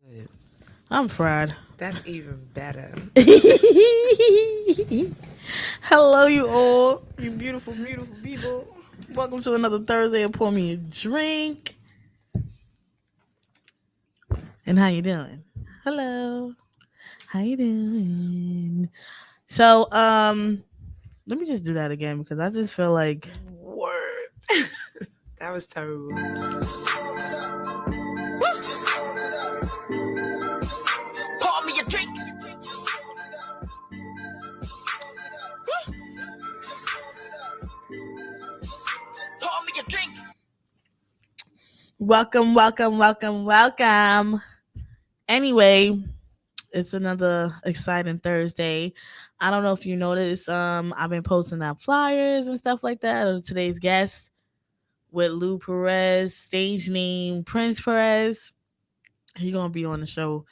Good. I'm fried. That's even better. Hello, you all, you beautiful, beautiful people. Welcome to another Thursday of Pour Me a Drink. And how you doing? Hello. How you doing? So, let me just do that again because I just feel like Word. That was terrible. welcome, welcome, welcome, welcome. Anyway, it's another exciting Thursday. I don't know if you noticed, I've been posting out flyers and stuff like that of today's guest with Lou Perez, stage name Prince Perez. He's gonna be on the show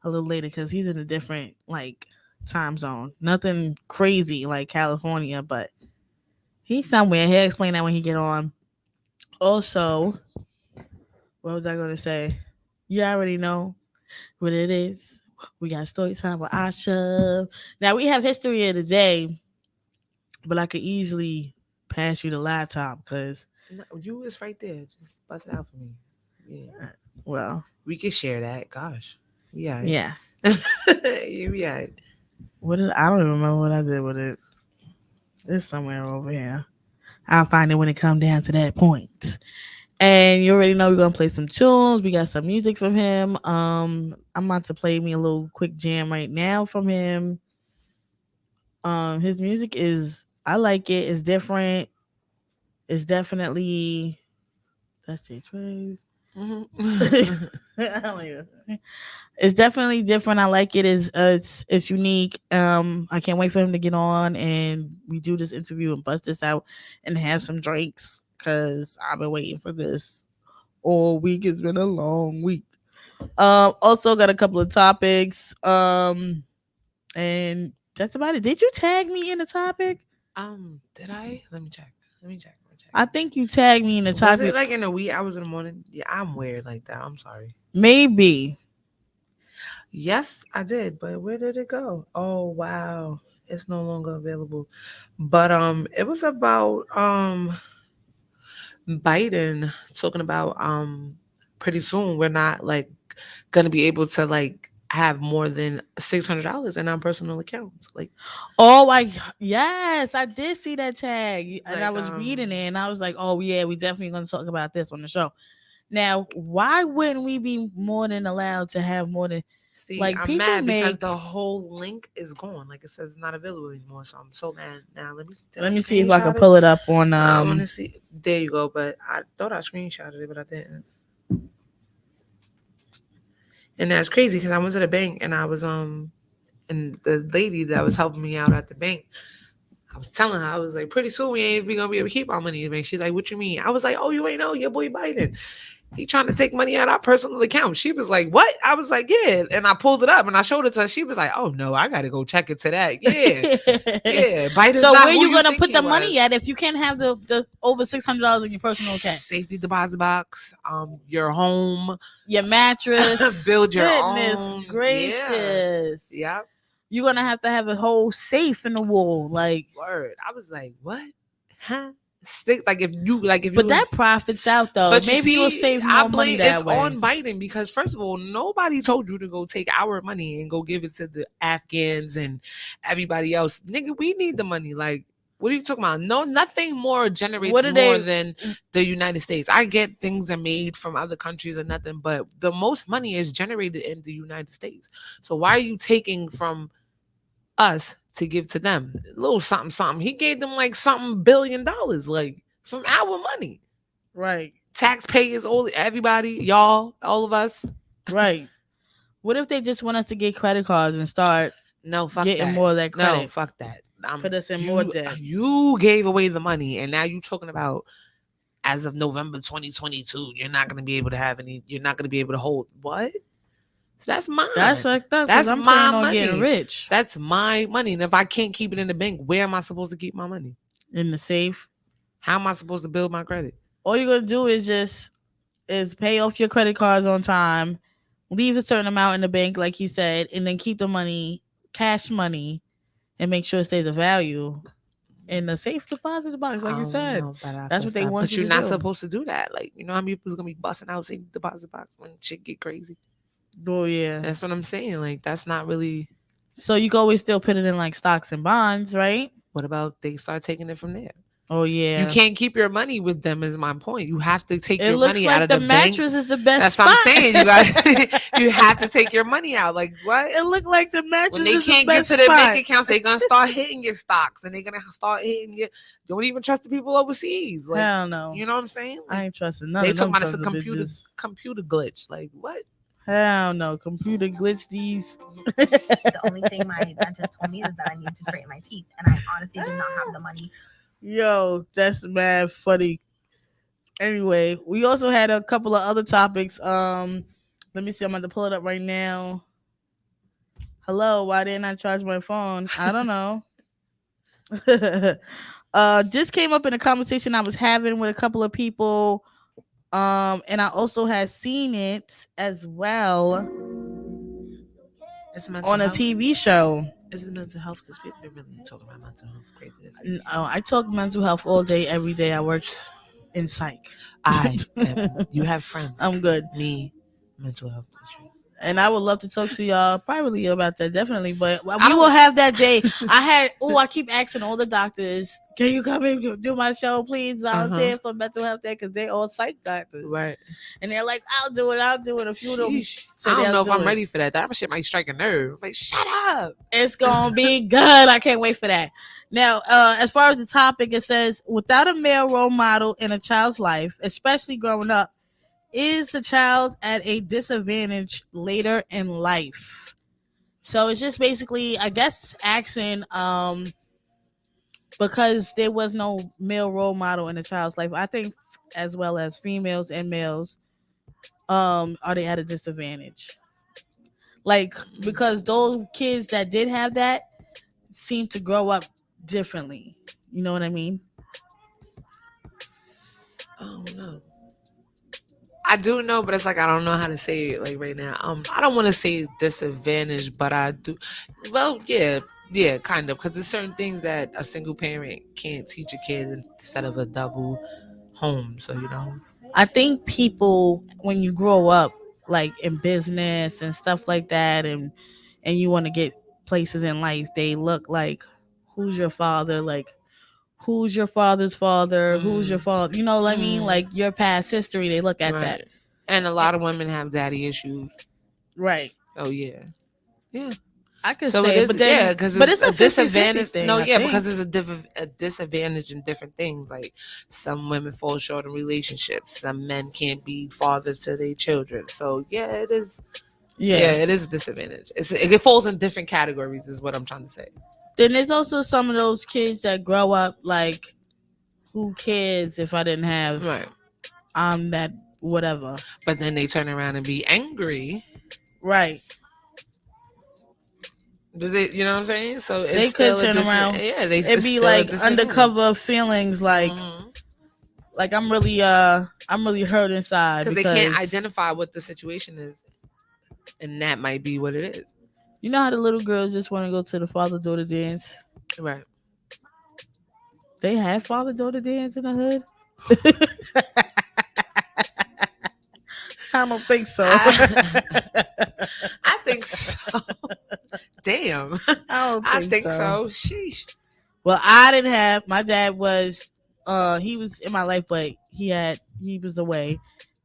a little later because he's in a different like time zone. Nothing crazy like California, but he's somewhere. He'll explain that when he get on. Also, what was I gonna say? You already know what it is. We got story time with Asha. Now we have history of the day, but I could easily pass you the laptop because, No, you was right there. Just bust it out for me. Yeah. well, We can share that. Gosh. Yeah. yeah. Yeah. What did I don't even remember what I did with it. It's somewhere over here. I'll find it when it come down to that point. And you already know we're gonna play some tunes. We got some music from him. I'm about to play me a little quick jam right now from him. His music is I like it. It's different. It's definitely that's J Trace. Mm-hmm. It's definitely different. I like it. It's unique. I can't wait for him to get on and we do this interview and bust this out and have some drinks because I've been waiting for this all week. It's been a long week. Also got a couple of topics. And that's about it. Did you tag me in the topic? Did I? Let me check. Let me check. Let me check. I think you tagged me in the Was it topic. like in the wee hours in the morning? Yeah, I'm weird like that. I'm sorry. Maybe. Yes, I did, but where did it go? Oh wow. It's no longer available. But it was about Biden talking about pretty soon we're not like gonna be able to like have more than $600 in our personal accounts. Oh, yes, I did see that tag, and I Like was reading it, and I was like, "Oh yeah, we definitely gonna talk about this on the show." Now, why wouldn't we be more than allowed to have more than? See, Like I'm people mad because make. the whole link is gone. Like it says it's not available anymore. So I'm so mad. Now let me. Did I Let me see if I can screenshot it? pull it up on I want to see. There you go. But I thought I screenshotted it, but I didn't. And that's crazy because I went to the bank and I was and the lady that was helping me out at the bank, I was telling her, I was like, pretty soon we ain't gonna be able to keep our money in the bank. She's like, what you mean? I was like, oh, you ain't know your boy Biden. He trying to take money out of our personal account. She was like, what? I was like, yeah. And I pulled it up and I showed it to her. She was like, oh no, I gotta go check into that. Yeah. Yeah. Biden's So not where who you you gonna think put he the money was. at if you can't have the over $600 in your personal account? Safety deposit box, your home, Your mattress. build your Goodness own. Yeah. gracious. Yep. You're gonna have to have a whole safe in the wall. Like, Word. I was like, what? Huh? Stick like if but you that profits out though. but you Maybe you'll see, save I more money blame it's that way. on Biden because first of all, nobody told you to go take our money and go give it to the Afghans and everybody else. Nigga, we need the money. Like, what are you talking about? No, nothing more What generates do more they than the United States. I get things are made from other countries or nothing, but the most money is generated in the United States. So why are you taking from us to give to them? A little something, something. He gave them like something $1 billion, like from our money. right. Taxpayers, all everybody, y'all, all of us. Right. What if they just want us to get credit cards and start No, fuck getting that. more of that No, credit? fuck that. Put us in more You debt. you gave away the money, and now you talking about as of November 2022, you're not gonna be able to have any. You're not gonna be able to hold what? That's That's mine. fucked up because That's I'm my planning on getting money. rich That's my money. And if I can't keep it in the bank, where am I supposed to keep my money? in the safe. How am I supposed to build my credit? All you're gonna do is just is pay off your credit cards on time, leave a certain amount in the bank, like he said, and then keep the money, cash money, and make sure it stays a value in the safe deposit box, like I you don't said. know, but I That's could what they stop. want But you you're to not do. supposed to do that. Like, you know how many people's gonna be busting out safety deposit box when shit get crazy? Oh yeah. That's what I'm saying. Like, that's not really. So you can always still put it in like stocks and bonds, right? What about they start taking it from there? Oh You yeah. can't keep your money with them. Is my point. You have to take It your looks money out like of the the banks. mattress is the best That's what I'm spot. saying. You got. You have to take your money out. Like what? It looked like the When mattress they is the can't get best to their bank spot. accounts, they're gonna start hitting your stocks, and they're gonna start hitting your. Don't even trust the people overseas. Like, Hell no. you know what I'm saying? I Like, ain't trusting none they of talking them about it's sons a of bitches. computer glitch. Like what? Hell no. Computer glitch these. The only thing my dentist told me is that I need to straighten my teeth, and I honestly did not have the money. Yo, that's mad funny. Anyway, we also had a couple of other topics. Let me see. I'm going to pull it up right now. Hello, why didn't I charge my phone? I don't know. Just came up in a conversation I was having with a couple of people. And I also had seen it as well It's mental on a health. TV show. Is it mental health? Because people are really talking about mental health crazy this week. I talk mental health all day, every day. I work in psych. You have friends. I'm good. Me, mental health issues. And I would love to talk to y'all privately about that, definitely. But I we will don't- have that day. I keep asking all the doctors, can you come and do my show, please? Volunteer for mental health day, because they all psych doctors. Right. And they're like, I'll do it. A few of them Sheesh. say I don't they'll know if do I'm it. ready for that. That shit might strike a nerve. Like, shut up. It's gonna be good. I can't wait for that. Now, as far as the topic, it says, without a male role model in a child's life, especially growing up, is the child at a disadvantage later in life? So it's just basically, I guess, asking, because there was no male role model in a child's life. I think, as well as females and males, are they at a disadvantage? Like, because those kids that did have that seem to grow up differently. You know what I mean? I don't know. I do know, but it's like I don't know how to say it like right now. I don't want to say disadvantage, but I do. Well, yeah, kind of, because there's certain things that a single parent can't teach a kid instead of a double home. So you know, I think people, when you grow up, like in business and stuff like that, and you want to get places in life, they look like, who's your father? Like, who's your father's father? Who's your father? You know what I mean? Like your past history, they look at that. right. And a lot of women have daddy issues. Right. Oh yeah, yeah. I could So it say, is, but yeah, then, because but it's it's a a 50-50 disadvantage. thing, No, I yeah, think. because it's a disadvantage in different things. Like some women fall short in relationships. Some men can't be fathers to their children. So yeah, it is. Yeah, Yeah. it is a disadvantage. It falls in different categories, is what I'm trying to say. Then there's also some of those kids that grow up like, who cares if I didn't have Right. that whatever. But then they turn around and be angry. Right. You know what I'm saying? So it's They could still a turn around. yeah. It'd It's be still a like disadvantage. undercover feelings, Mm-hmm. like I'm really hurt inside Because they can't because identify what the situation is, and that might be what it is. you know how the little girls just want to go to the father daughter dance. Right. They have father daughter dance in the hood. I don't think so. I, I think so. Damn. I don't I think think so. so. Sheesh. Well, I didn't have. My dad was. He was in my life, but he was away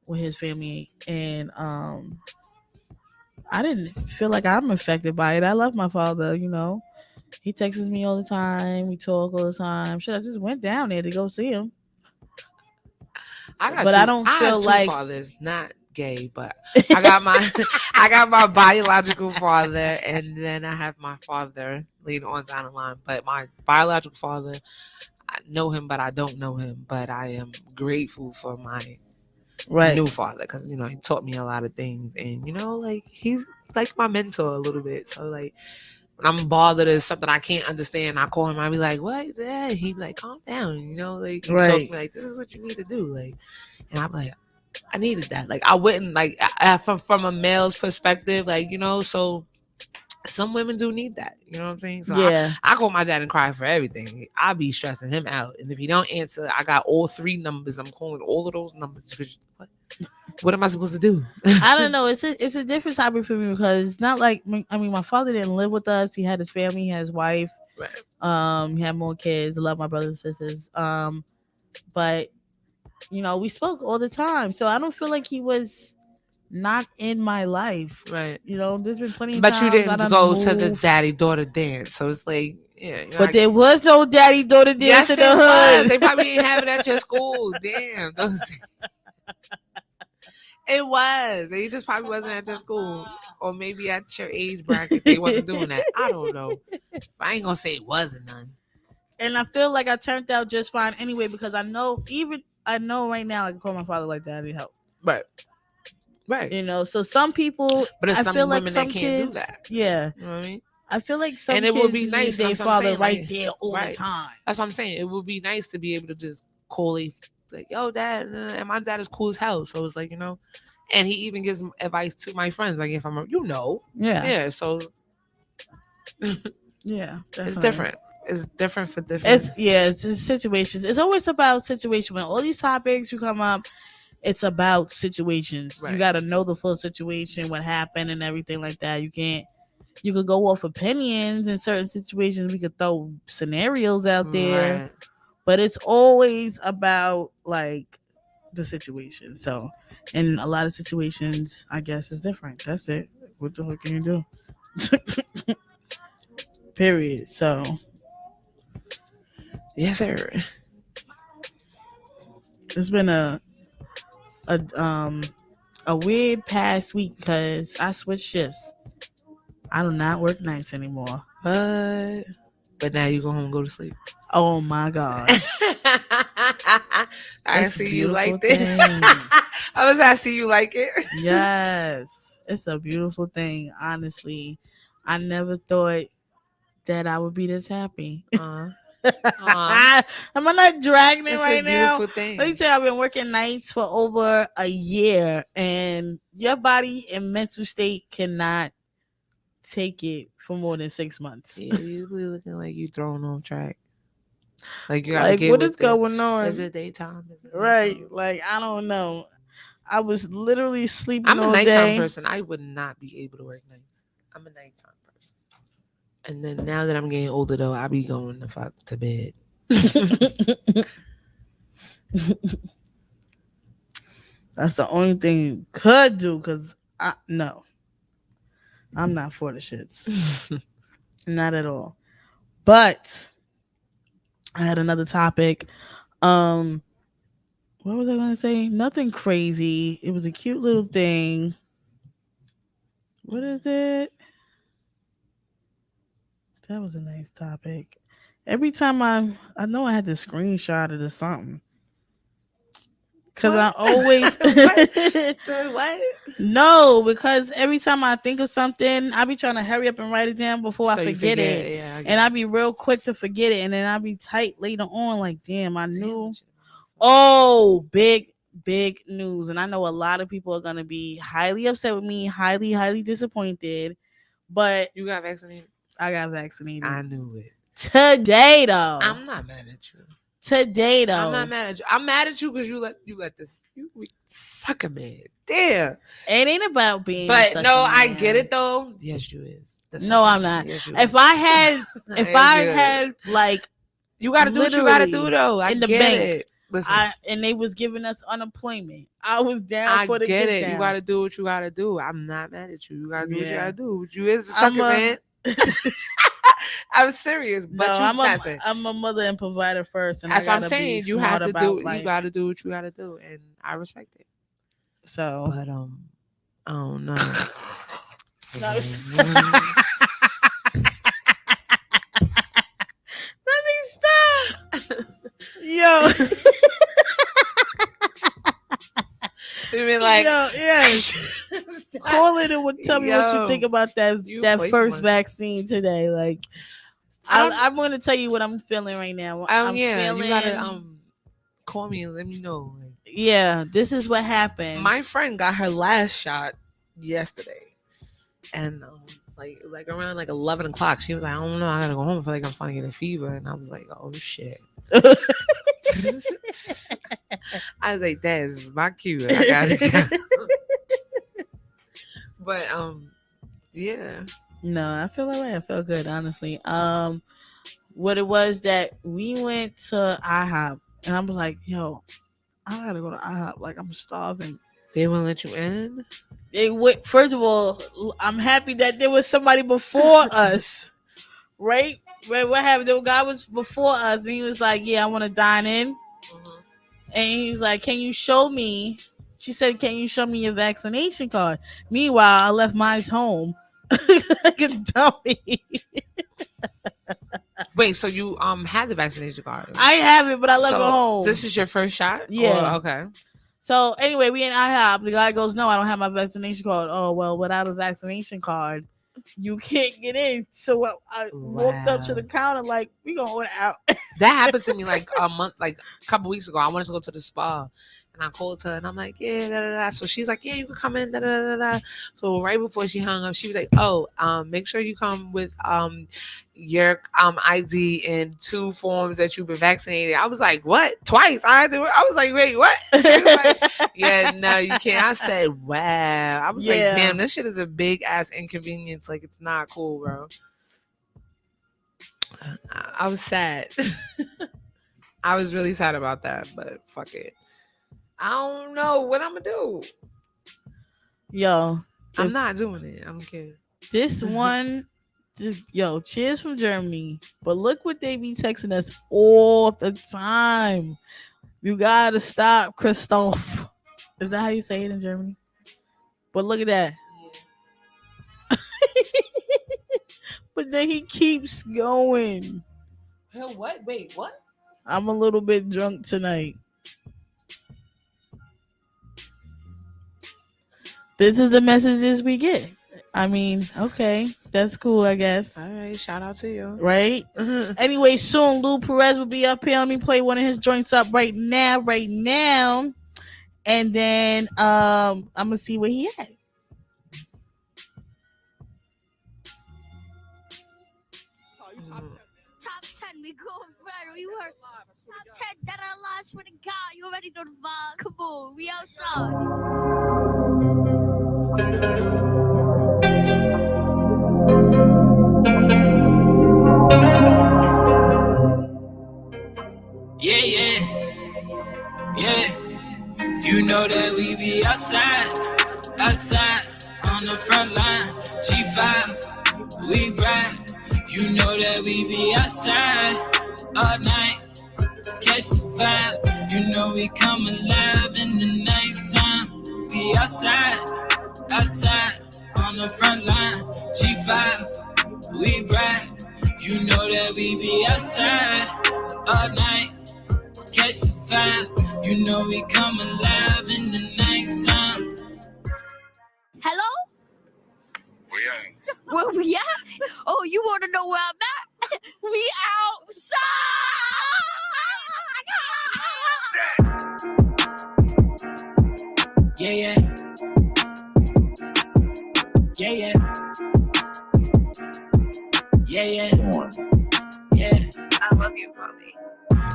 with his family, and I didn't feel like I'm affected by it. I love my father. He texts me all the time. We talk all the time. Shit, I just went down there to go see him, I got but I two. don't I have feel two like. fathers, not gay, but I got my I got my biological father, and then I have my father later on down the line. But my biological father, I know him, but I don't know him. But I am grateful for my Right. new father because he taught me a lot of things, and like he's like my mentor a little bit. So like when I'm bothered or something I can't understand, I call him. I be like, "What is that?" He be like, "Calm down," like he talks to Right. me like, "This is what you need to do," like, and I'm like, I needed that. Like I wouldn't like from a male's perspective, like so some women do need that. You know what I'm saying? So Yeah. I call my dad and cry for everything. I be stressing him out, and if he don't answer, I got all three numbers. I'm calling all of those numbers. What am I supposed to do? I don't know. It's a different topic for me because it's not like, I mean, my father didn't live with us. He had his family, he had his wife. Right. He had more kids. I love my brothers and sisters. But we spoke all the time, so I don't feel like he was not in my life. Right. There's been plenty of But you times I didn't done go to the moved, daddy daughter dance, so it's like, yeah, but there was no daddy daughter dance yes, in the it was. hood. They probably didn't have it at your school. Damn, it was. They just probably wasn't at your school, or maybe at your age bracket they wasn't doing that. I don't know. But I ain't gonna say it wasn't none. And I feel like I turned out just fine anyway because I know right now I can call my father like that. He help. Right. Right. So some people, But it's I feel some like women that some can't do kids, that. yeah, You know what I mean? I feel like And some it would kids be need nice. their That's what I'm father saying. right Like, there all the right. time. That's what I'm saying. It would be nice to be able to just call like, yo, dad, and my dad is cool as hell. So it's like, and he even gives advice to my friends. Like if Yeah, yeah. So yeah, it's definitely. different. It's different for different. It's situations. It's always about situation. When all these topics you come up, it's about situations. You Right. got to know the full situation, what happened, and everything like that. You can't. You could go off opinions in certain situations. We could throw scenarios out there, Right. but it's always about like the situation. So, in a lot of situations, I guess it's different. That's it. What the fuck can you do? Period. So, Yes, sir. it's been a a weird past week because I switched shifts. I do not work nights anymore. But now you go home and go to sleep. Oh my gosh. I It's a see you beautiful liked it. thing. I was asking you like it. Yes. It's a beautiful thing. Honestly, I never thought that I would be this happy. Aw. Am I not dragging it It's a right now? beautiful Let me thing. tell you, I've been working nights for over a year, and your body and mental state cannot take it for more than 6 months. Yeah, you be looking like you thrown off track. Like you gotta Like, get what is with it. going on? Is it daytime? Is it Right. nighttime? Like, I don't know. I was literally sleeping I'm a all nighttime day. person. I would not be able to work nights. I'm a nighttime person. And then now that I'm getting older though, I be going the fuck to bed. That's the only thing you could do because no. I'm not for the shits. Not at all. But I had another topic. Um, what was I gonna say? Nothing crazy. It was a cute little thing. What is it? That was a nice topic. Every time I know I had to screenshot it or something. Cause What? I always What? What? no, because every time I think of something, I be trying to hurry up and write it down before I So you forget forget? it. Yeah. And I be real quick to forget it, and then I be tight later on, like, damn, I Damn, knew. that shit about myself. Oh, big news. And I know a lot of people are gonna be highly upset with me, highly disappointed. But You got vaccinated? I got vaccinated. I knew it. Today though. I'm not mad at you. Today though. I'm not mad at you. I'm mad at you because you let this you sucker man. Damn. It ain't about being But such no, a I man. get it though. Yes, you is. No, I'm not. Yes, you If is. I had if Yes, I you is. had like You gotta do what you gotta do literally though. I in the get bank, it. Listen, and they was giving us unemployment, I was down I for the get get it. down. You gotta do what you gotta do. I'm not mad at you. You gotta do what you Yeah. gotta do. You is the I'm sucker a man. I'm serious, but no, you I'm I'm a mother and provider first, and that's I what I'm gotta be saying. You smart have to about do. life. You gotta do what you gotta do, and I respect it. So But I don't know. no, let me stop. Yo, You mean like yo, yes. Call it and tell me what you think about that you that play too first much. vaccine today. Like, I'm going to tell you what I'm feeling right now. I'm Yeah, feeling. you gotta call me and let me know. Yeah, this is what happened. My friend got her last shot yesterday, and like around like 11 o'clock, she was like, I don't know, I gotta go home. I feel like I'm starting to get a fever, and I was like, oh shit. I was like, that's my cue. I gotta go. But yeah. No, I feel all right. I feel good, honestly. What it was that we went to IHOP, and I was like, yo, I gotta go to IHOP. Like, I'm starving. They won't let you in? They went. First of all, I'm happy that there was somebody before us, right? What happened? The guy was before us, and he was like, "Yeah, I want to dine in," and he was like, "Can you show me?" She said, "Can you show me your vaccination card?" Meanwhile, I left mine home like a dummy. Wait, so you had the vaccination card? I have it, but I left it So, home. This is your first shot? Yeah. Or- okay. So anyway, we in IHOP. The guy goes, "No, I don't have my vaccination card." Oh well, without a vaccination card, you can't get in. So I walked up to the counter like, "We gonna order out." That happened to me like a couple weeks ago. I wanted to go to the spa, and I called her, and I'm like, yeah, da, da, da. So she's like, yeah, you can come in, da, da, da, da. So right before she hung up, she was like, oh, make sure you come with your ID in 2 forms that you've been vaccinated. I was like, what? Twice? I was like, wait, what? She was like, yeah, no, you can't. I said, wow. I was like, damn, this shit is a big ass inconvenience. Like, it's not cool, bro. I was sad. I was really sad about that, but fuck it. I don't know what I'm gonna do. Yo, I'm not doing it. I don't care. this one, yo, cheers from Germany. But look what they be texting us all the time. You gotta stop, Christoph. Is that how you say it in Germany? But look at that. But then he keeps going. Hell, what? Wait, what? I'm a little bit drunk tonight. This is the messages we get. I mean, okay, that's cool, I guess. All right, shout out to you. Right? Anyway, soon Lou Perez will be up here. Let me play one of his joints up right now. And then I'm gonna see where he at. Top 10, we going viral. You heard top 10 that I lost with a God. You already know the vibe. Come on, we outside. Yeah, yeah. You know that we be outside on the front line. G5 You know that we be outside all night, catch the vibe. You know we come alive in the nighttime. We outside on the front line. G5, we ride. You know that we be outside all night, catch the vibe. You know we come alive in the nighttime. Hello? Where we at? Oh, you want to know where I'm at? We outside! Yeah, yeah, yeah, yeah, yeah. I love you, Bobby.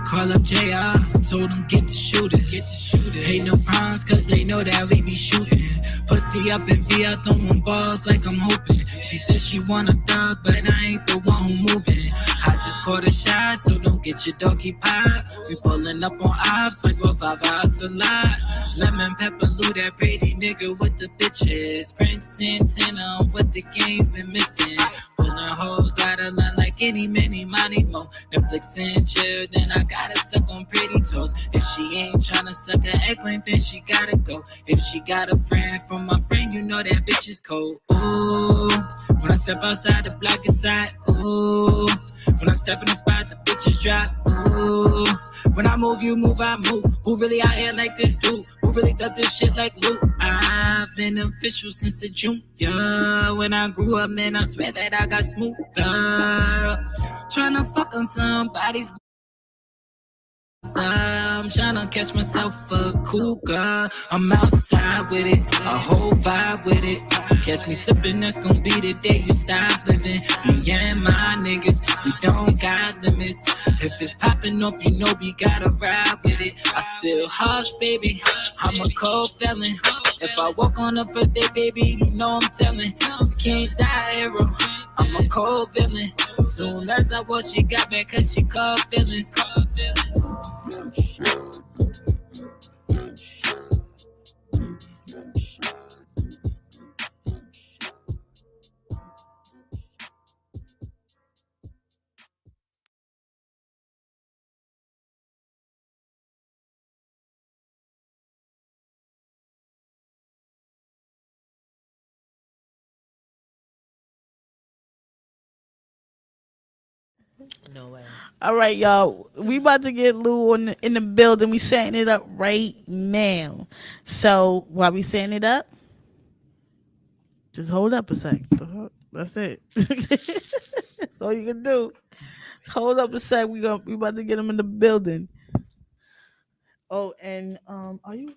Call up JR, told him get the shooter. Ain't no problems cause they know that we be shooting. Pussy up in V, I throwing balls like I'm hooping. She said she want a dog, but I ain't the one who moving. I just caught a shot, so don't get your doggy pie. We pulling up on ops like Vava Salad. Lemon pepper, Lou, that pretty nigga with the bitches. Prince Santana, what the game's been missing. Pulling hoes out of line like any, many, money, mo. Netflix and chill, then I gotta suck on pretty toes. If she ain't tryna suck an eggplant, then she gotta go. If she got a friend from my friend, you know that bitch is cold. Ooh, when I step outside, the block is hot. Ooh, when I step in the spot, the bitches drop. Ooh, when I move, you move, I move. Who really out here like this dude? Who really does this shit like Luke? I've been official since a junior. When I grew up, man, I swear that I got smoother. Tryna fuck on somebody's. I'm tryna catch myself a cougar. I'm outside with it, a whole vibe with it. Catch me slipping, that's gonna be the day you stop living. Me and my niggas, we don't got limits. If it's popping off, you know we gotta ride with it. I still hush, baby. I'm a cold felon. If I walk on the first day, baby, you know I'm telling. You can't die, hero. I'm a cold villain. Soon as I walk, she got back cause she caught feelings. No way. All right, y'all. We about to get Lou in the building. We setting it up right now. So while we setting it up, just hold up a sec. That's it. That's all you can do. Just hold up a sec. We about to get him in the building. Oh, and are you?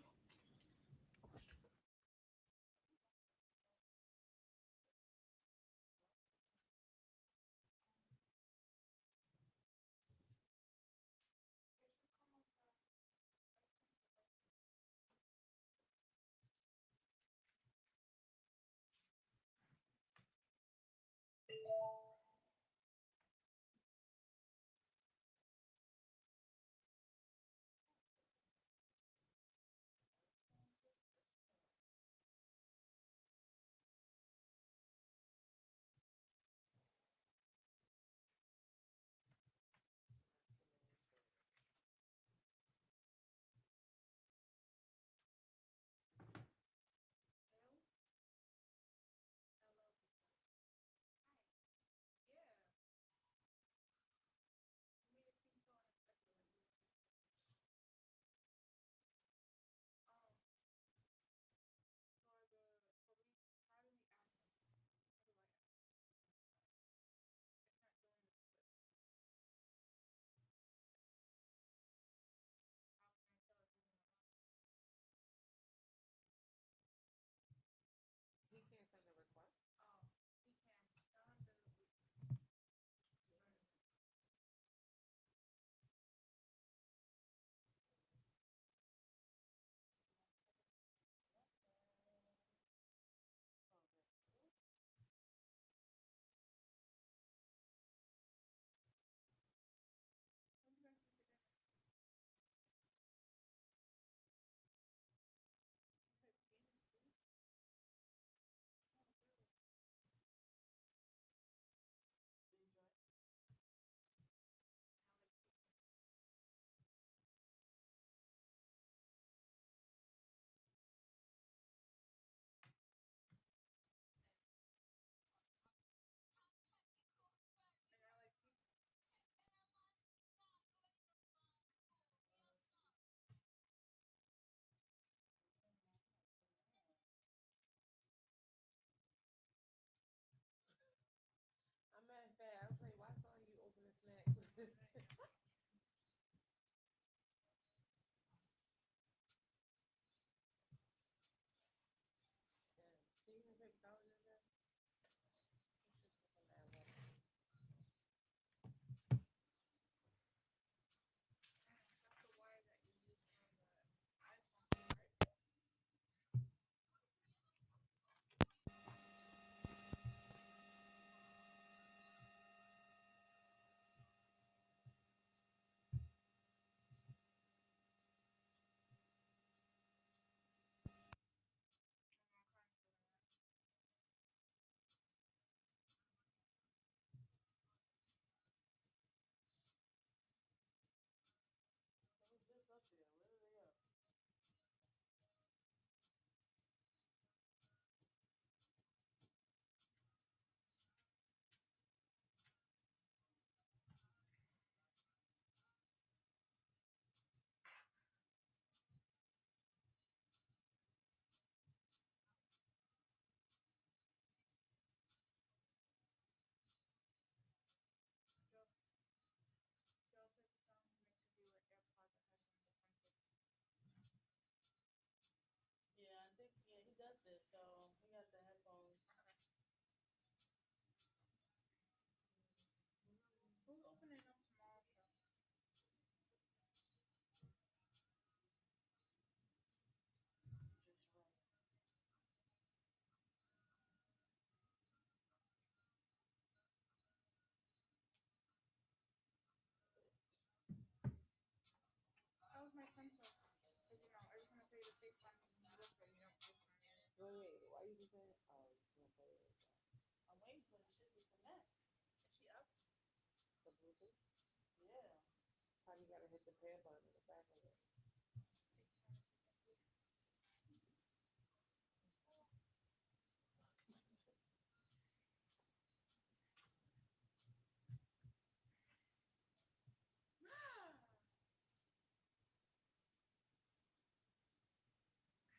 How you gotta hit the pair button in the back of it.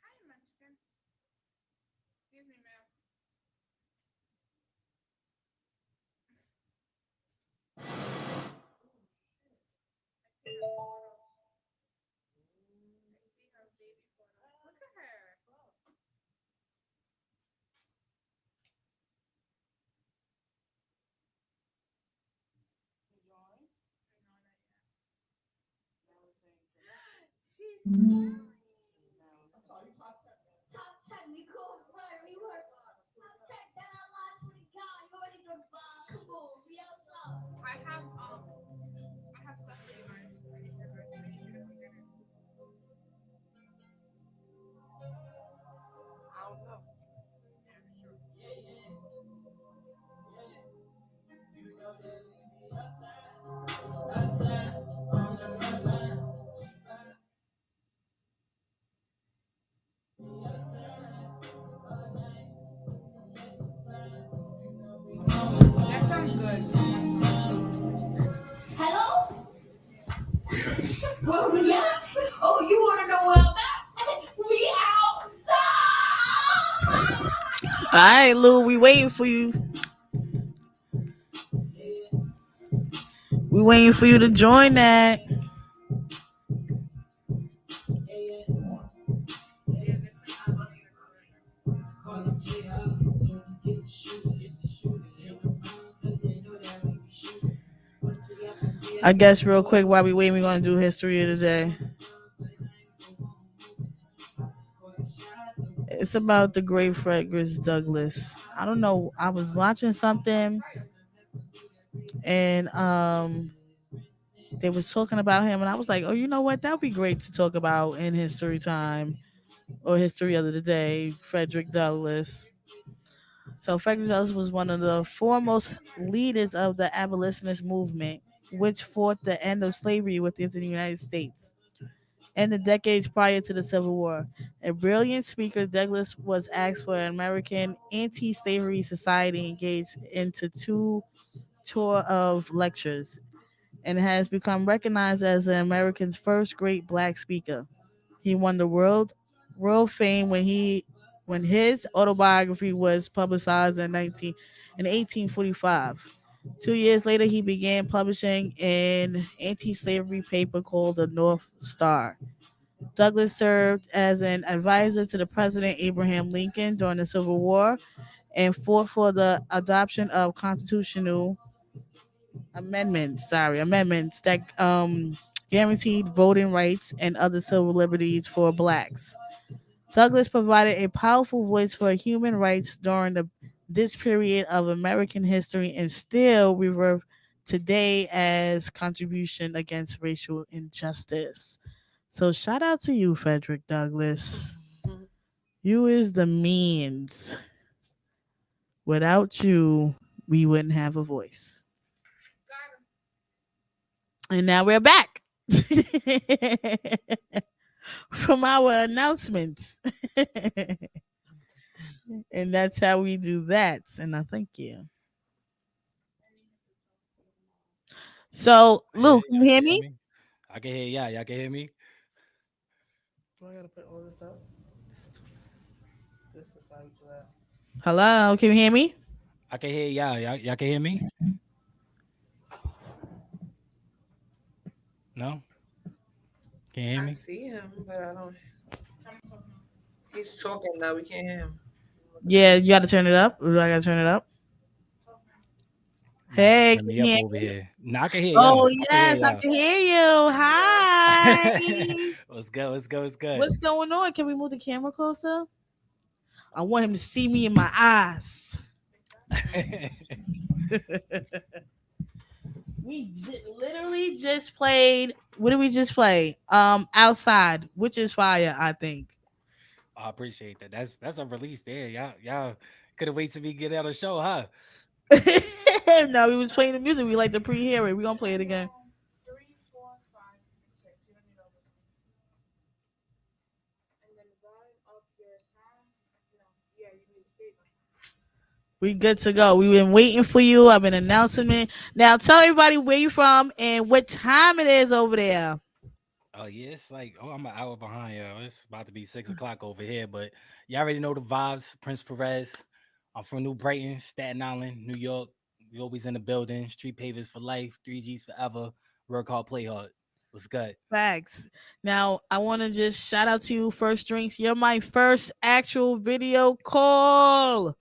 Hi, Munchkin. Excuse me, ma'am. I see her photos. I see her baby photos. Look at her. I know that yet. She's smiling. Top 10, we cool, right? We were top 10, then I lost with a guy. You already know the vibe. Come on, we outside. I have stuff for you guys. I need you guys. I need you to come get it. I don't know. Yeah, sure. That sounds good. Hello? Where we at? Oh, you want to know where I'm at? We outside! All right, Lou, we waiting for you. We waiting for you to join that. Yeah, this might be funny to call right now. I guess real quick while we wait, we're gonna do history of the day. It's about the great Frederick Douglass. I don't know. I was watching something and they was talking about him and I was like, oh, you know what? That would be great to talk about in history time or history of the day. Frederick Douglass. So Frederick Douglass was one of the foremost leaders of the abolitionist movement, which fought the end of slavery within the United States. In the decades prior to the Civil War, a brilliant speaker, Douglass was asked for an American anti-slavery society engaged into two tour of lectures and has become recognized as the American's first great black speaker. He won the world fame when his autobiography was publicized in 1845. 2 years later, he began publishing an anti-slavery paper called the North Star. Douglass served as an advisor to the President Abraham Lincoln during the Civil War and fought for the adoption of constitutional amendments that guaranteed voting rights and other civil liberties for blacks. Douglass provided a powerful voice for human rights during this period of American history and still revered today as contribution against racial injustice. So shout out to you, Frederick Douglass. You is the means. Without you, we wouldn't have a voice. Got him. And now we're back from our announcements. And that's how we do that. And I thank you. So, Hey, Luke, y'all you can hear hear me? me? I can hear y'all. Y'all can hear me? Do I gotta put all this up? This is probably too loud. Hello, can you hear me? I can hear y'all. Y'all can hear me? No? Can you hear I me? see him, but I don't. Someone talking now. He's talking now. We can't hear him. Yeah, you got to turn it up. Or do I got to turn it up? Talk now. Might have to Hey, turn can me you up hear over me? here. No, I can hear y'all. Oh, I can hear yes, I y'all. can hear you. Hi. What's good? What's good? What's good? What's going on? Can we move the camera closer? I want him to see me in my eyes. Literally just played. What did we just play? Outside, which is fire, I think. I appreciate that. That's a release there. Y'all couldn't wait till we get out of the show, huh? No, we was playing the music. We like to pre-hear it. We gonna play it again. 3, 4, 5, 6. You don't need all the and then volume up your sound. No, yeah, you need the speaker. We good to go. We've been waiting for you. I've been announcing it. Now tell everybody where you from and what time it is over there. Oh yeah, it's like I'm an hour behind y'all. It's about to be 6 o'clock over here, but y'all already know the vibes. Prince Perez. I'm from New Brighton, Staten Island, New York. We always in the building. Street pavers for life. 3Gs forever. Work hard, play hard. What's good? Facts. Now I want to just shout out to you, First Drinks. You're my first actual video call.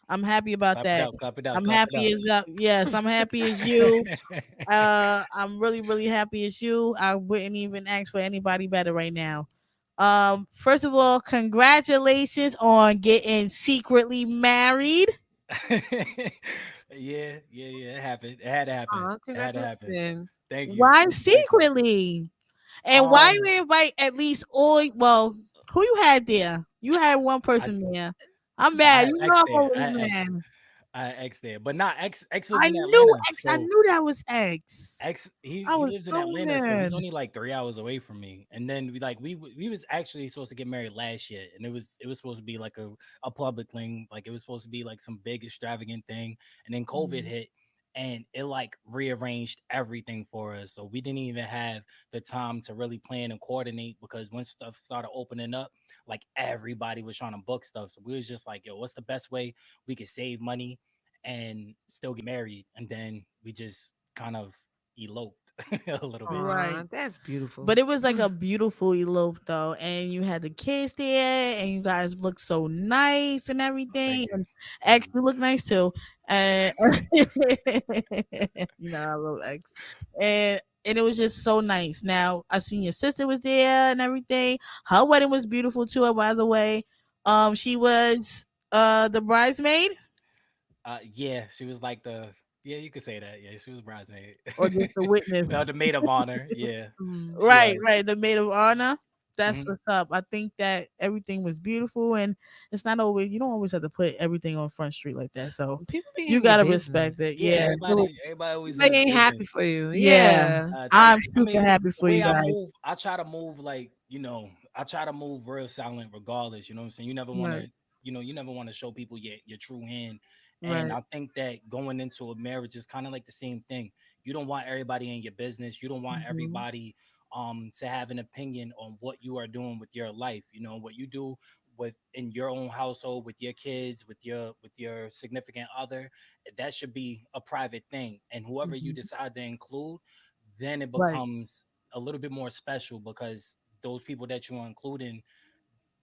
I'm happy about Clap it that. up, clap it up, I'm clap it happy up. as yes, I'm happy as you. I'm really, really happy as you. I wouldn't even ask for anybody better right now. First of all, congratulations on getting secretly married. Yeah. It happened. It had to happen. Aw, It had to happen. congratulations. Thank you. Why Thank you. secretly? And why Um, you invite at least all? Well, who you had there? You had one I person there. I'm I mad. had You know X I'm there. always mad. I had X there, but not X. X lives I in knew Atlanta, X. I so knew that was X. X I he was lives in so Atlanta, so he's mad. only like 3 hours away from me. And then we was actually supposed to get married last year, and it was supposed to be like a public thing, like it was supposed to be like some big extravagant thing. And then COVID Mhm. hit, and it like rearranged everything for us. So we didn't even have the time to really plan and coordinate because when stuff started opening up, like everybody was trying to book stuff. So we was just like, yo, what's the best way we could save money and still get married? And then we just kind of eloped a little bit. Right. Aw, that's beautiful. But it was like a beautiful elope though, and you had the kids there, and you guys looked so nice and everything. Thank you. And Thank X, you. you look nice too. And I love X. And it was just so nice. Now I seen your sister was there and everything. Her wedding was beautiful too. By the way, she was the bridesmaid Yeah, she was like yeah, you could say that. Yeah, she was bridesmaid. or just the witness. Well, the maid of honor. Yeah, Mm. she Right, was. right. The maid of honor. That's Hmm. what's up. I think that everything was beautiful, and it's not always you don't always have to put everything on Front Street like that. So People be you in your gotta business. respect it. Yeah, Yeah, everybody always in Everybody the ain't happy business. for you. yeah. Yeah. Thank I'm you. I super mean, happy the for you way I guys. move, I try to move like, I try to move real silent regardless. You know what I'm saying? You never want Right. to, you never want to show people your true hand. And Right. I think that going into a marriage is kind of like the same thing. You don't want everybody in your business. You don't want Hmm. everybody to have an opinion on what you are doing with your life. You know, what you do with in your own household, with your kids, with your significant other, that should be a private thing. And whoever you Hmm. decide to include, then it Right. becomes a little bit more special because those people that you're including,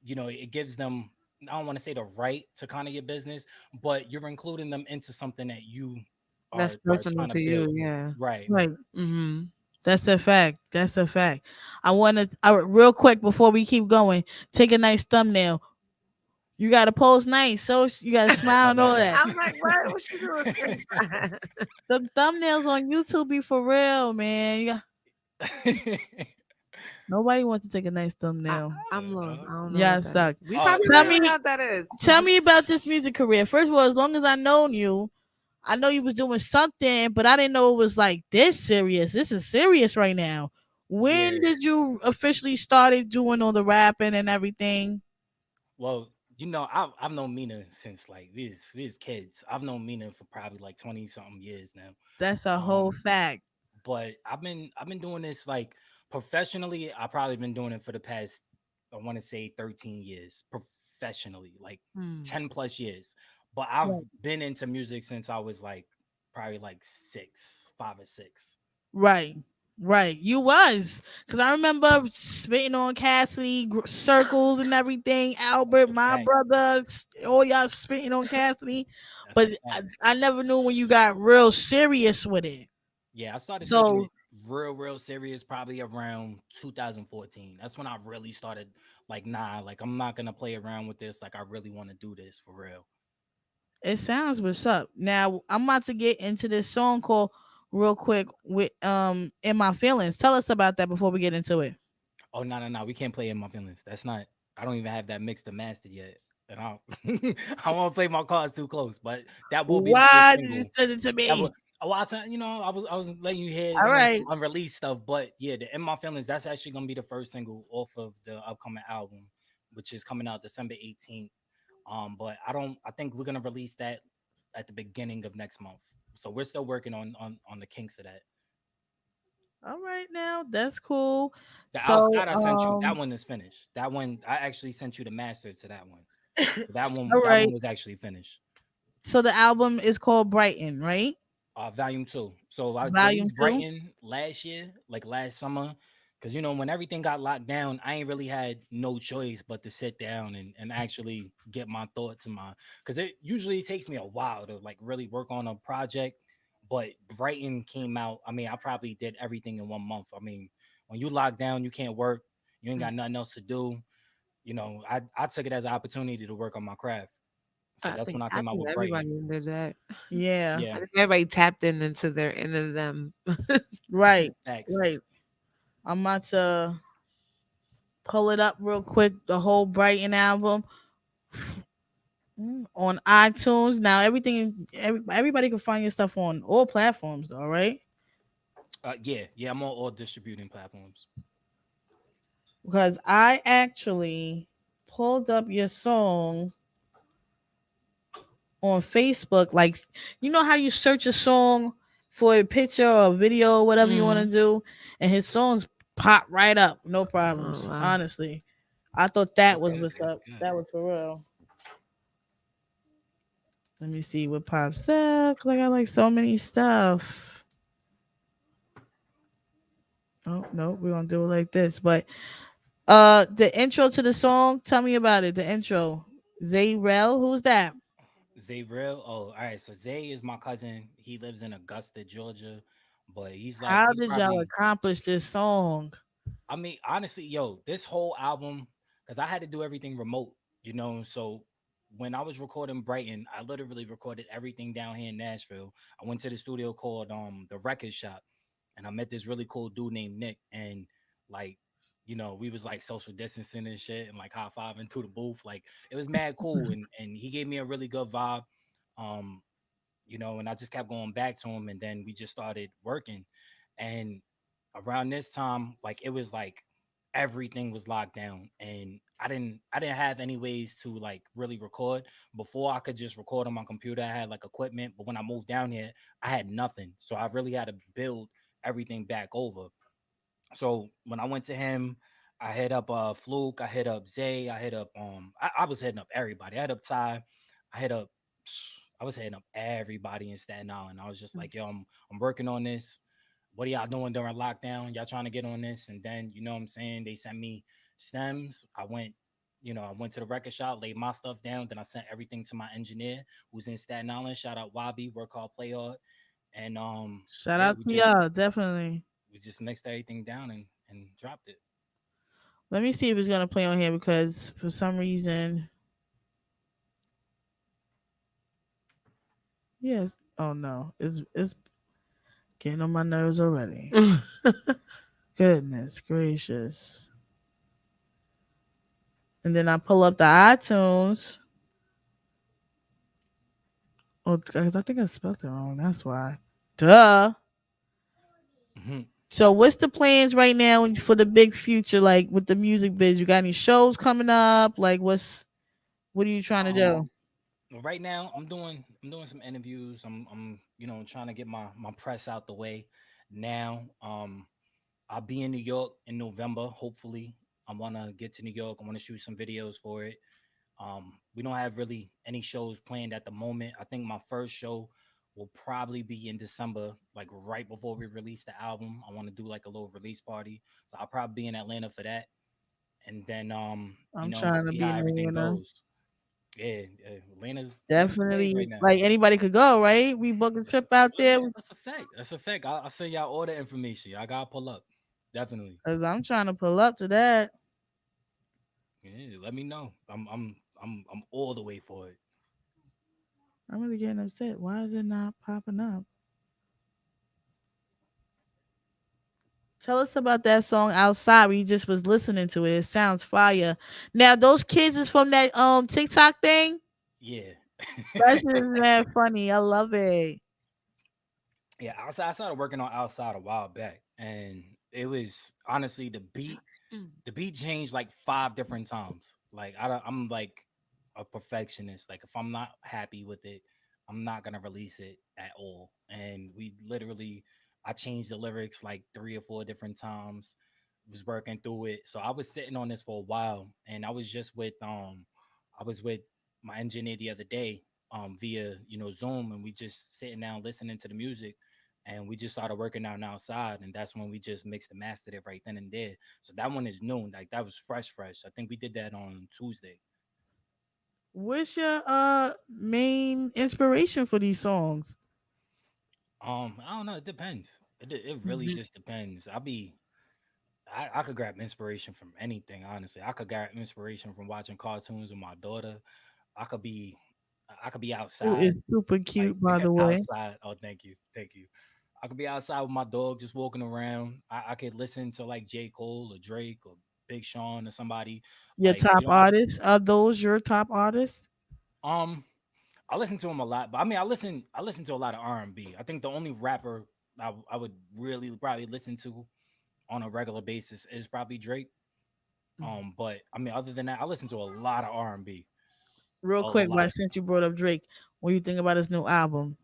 it gives them, I don't want to say the right to kind of your business, but you're including them into something that you That's are personal trying to to you. build. Yeah. Right. Right. Hmm. That's a fact. That's a fact. I want to real quick before we keep going. Take a nice thumbnail. You got to pose nice, so you got to smile My and all bad. that. I'm like, what? What she doing? The thumbnails on YouTube be for real, man. Nobody wants to take a nice I, thumbnail. I'm lost. I don't know Yeah, what I that is. suck. We Oh, probably Tell don't yeah. even know me, what that is. tell me about this music career. First of all, as long as I known you, I know you was doing something, but I didn't know it was like this serious. This is serious right now. When Yeah. did you officially started doing all the rapping and everything? Well, I've known Mina since like we was kids. I've known Mina for probably like 20 something years now. That's a whole Um, fact. but I've been doing this like professionally. I've probably been doing it for the past, I want to say 13 years professionally, like Hmm. 10 plus years. But I've Right. been into music since I was like probably like 5 or 6. Right. Right. You was. Cause I remember spitting on Cassidy, circles and everything. Albert, That's a my fact. brother, all y'all spitting on Cassidy. That's a But fact. I never knew when you got real serious with it. Yeah, I started taking So it real serious probably around 2014. That's when I really started like, nah, like I'm not gonna play around with this. Like I really want to do this for real. it sounds what's up. Now I'm about to get into this song called real quick with In My Feelings. Tell us about that before we get into it. Oh no, we can't play in my feelings. That's not. I don't even have that mixed and mastered yet. and I I won't play my cards too close, but that will be the first Why did you single. send it to That will. me? Oh, I said, I was letting you hear, All right. some unreleased stuff, but yeah, the In My Feelings, that's actually gonna be the first single off of the upcoming album, which is coming out December 18th. But I think we're gonna release that at the beginning of next month. So we're still working on the kinks of that. All right now. That's cool. The So, outside I sent you, that one is finished. That one I actually sent you the master to that one. So that one all that right. one was actually finished. So the album is called Brighton, right? Volume two. So I Volume released 2. Brighton last year, like last summer, because when everything got locked down, I ain't really had no choice but to sit down and actually get my thoughts and my, because it usually takes me a while to like really work on a project. But Brighton came out. I mean, I probably did everything in 1 month. I mean, when you lock down, you can't work, you ain't got nothing else to do. I took it as an opportunity to work on my craft. So I that's think when I I came out think with Brighton. everybody did that. Yeah. Yeah, I think everybody tapped into their inner them. Right. facts. Right. I'm about to pull it up real quick. The whole Brighton album on iTunes. Now everybody can find your stuff on all platforms, though, right? Yeah, I'm on all distributing platforms. Because I actually pulled up your song on Facebook. Like, you know how you search a song for a picture or a video or whatever you want to Mm. do, and his songs pop right up, no Oh problems. wow. Honestly, I thought that That's was good. what's That's up. good. That was for real. Let me see what pops up. 'Cause I got like so many stuff. Oh no, we're gonna do it like this. But the intro to the song, tell me about it. The intro. Zayrel, who's that? Zay real. Oh, all right. So Zay is my cousin. He lives in Augusta, Georgia, but How he's did y'all probably. accomplish this song? I mean, honestly, yo, this whole album, because I had to do everything remote, So when I was recording Brighton, I literally recorded everything down here in Nashville. I went to the studio called the Record Shop, and I met this really cool dude named Nick, and like. We was like social distancing and shit and like high fiving to the booth. Like it was mad cool. And he gave me a really good vibe. Um, and I just kept going back to him, and then we just started working. And around this time, like it was like everything was locked down, and I didn't have any ways to like really record. Before I could just record on my computer, I had like equipment, but when I moved down here, I had nothing, so I really had to build everything back over. So when I went to him, I hit up Fluke, I hit up Zay, I hit up I was hitting up everybody. I hit up Ty, I hit up I was hitting up everybody in Staten Island. I was just like, yo, I'm working on this. What are y'all doing during lockdown? Y'all trying to get on this? And then what I'm saying, they sent me stems. I went to the record shop, laid my stuff down, then I sent everything to my engineer who's in Staten Island. Shout out Wabi, work hard, play hard. And Shout yeah, out to y'all, definitely. we just mixed everything down and dropped it. Let me see if it's gonna play on here because for some reason, yes. Oh no, it's getting on my nerves already. Goodness gracious! And then I pull up the iTunes. Oh, 'cause I think I spelled it wrong. That's why. Duh. Mhm. So, what's the plans right now for the big future? Like with the music biz, you got any shows coming up? Like, what are you trying to Um, do? well, right now I'm doing some interviews. I'm trying to get my press out the way now. I'll be in New York in November. Hopefully, I want to get to New York. I want to shoot some videos for it. We don't have really any shows planned at the moment. I think my first show will probably be in December, like right before we release the album. I want to do like a little release party, so I'll probably be in Atlanta for that, and then I'm trying to see be how in everything Atlanta. goes. Yeah, Atlanta's the wave Definitely. right now. Like anybody could go, right? We book a That's trip out there that's a fact. That's a fact. I'll send y'all all the information. I gotta pull up. Definitely. because I'm trying to pull up to that. Yeah, let me know. I'm all the way for it. I'm really getting upset. Why is it not popping up? Tell us about that song outside. We just was listening to it. It sounds fire. Now those kids is from that TikTok thing. Yeah. That shit is mad funny. I love it. Yeah, I started working on outside a while back, and it was honestly the beat changed like 5 different times. Like I'm like a perfectionist. Like if I'm not happy with it, I'm not gonna release it at all. And we literally, I changed the lyrics like 3 or 4 different times. Was working through it, so I was sitting on this for a while, and I was with my engineer the other day, via Zoom, and we just sitting down listening to the music, and we just started working out outside, and that's when we just mixed and mastered it right then and there. So that one is new. Like that was fresh. I think we did that on Tuesday. What's your main inspiration for these songs? I don't know. It depends. It really Mhm. just depends. I could grab inspiration from anything. Honestly, I could grab inspiration from watching cartoons with my daughter. I could be I could be Who is outside, super like cute, by the way. outside. Oh, thank you. I could be outside with my dog, just walking around. I could listen to like J. Cole or Drake or Big Sean or somebody. Your Like top artists, are those your top artists? um, I listen to him a lot, but I mean, I listen to a lot of R&B. I think the only rapper I would really probably listen to on a regular basis is probably Drake. But I mean, other than that, I listen to a lot of R&B. Real A quick, why lot. since you brought up Drake, what do you think about his new album?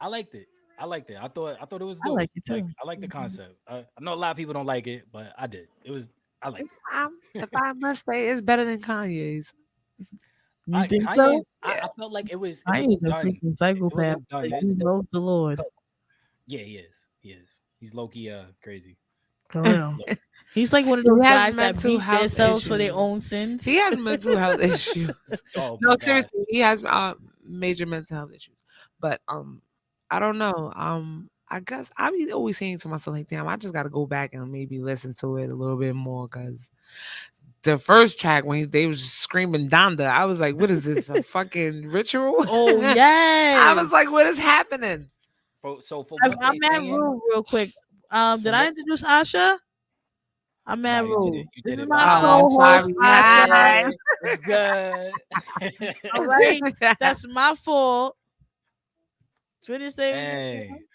I liked it. I liked it. I thought it was I like dope. it Like too. I like the Mhm. concept. I know a lot of people don't like it, but I did. It was I If liked it. I must say, it's better than Kanye's. You think so? Kanye's. Yeah. I felt like it I ain't wasn't a done. freaking It psychopath, wasn't done. but he knows the Lord. Yeah, he is. He is. He's low key crazy. For real. Low. He's like one of He those has guys that mental beat health themselves for their issues. own He sins. has mental health issues. Oh No, my gosh. seriously, he has major mental health issues. But I don't know. I guess I be always saying to myself like, damn, I just got to go back and maybe listen to it a little bit more because the first track when they was screaming Donda, I was like, what is this? A fucking ritual? Oh I was like, what yes. is happening? So for I'm, what I'm they mad saying, rude real quick. Did from I what introduce Asha? I'm nah, mad you did rude. it. You This did is it. What's my good? Oh, co-host sorry. Asha. Hi. Hey, what's good? All right. That's my fault. Finish saying what you were Hey. saying.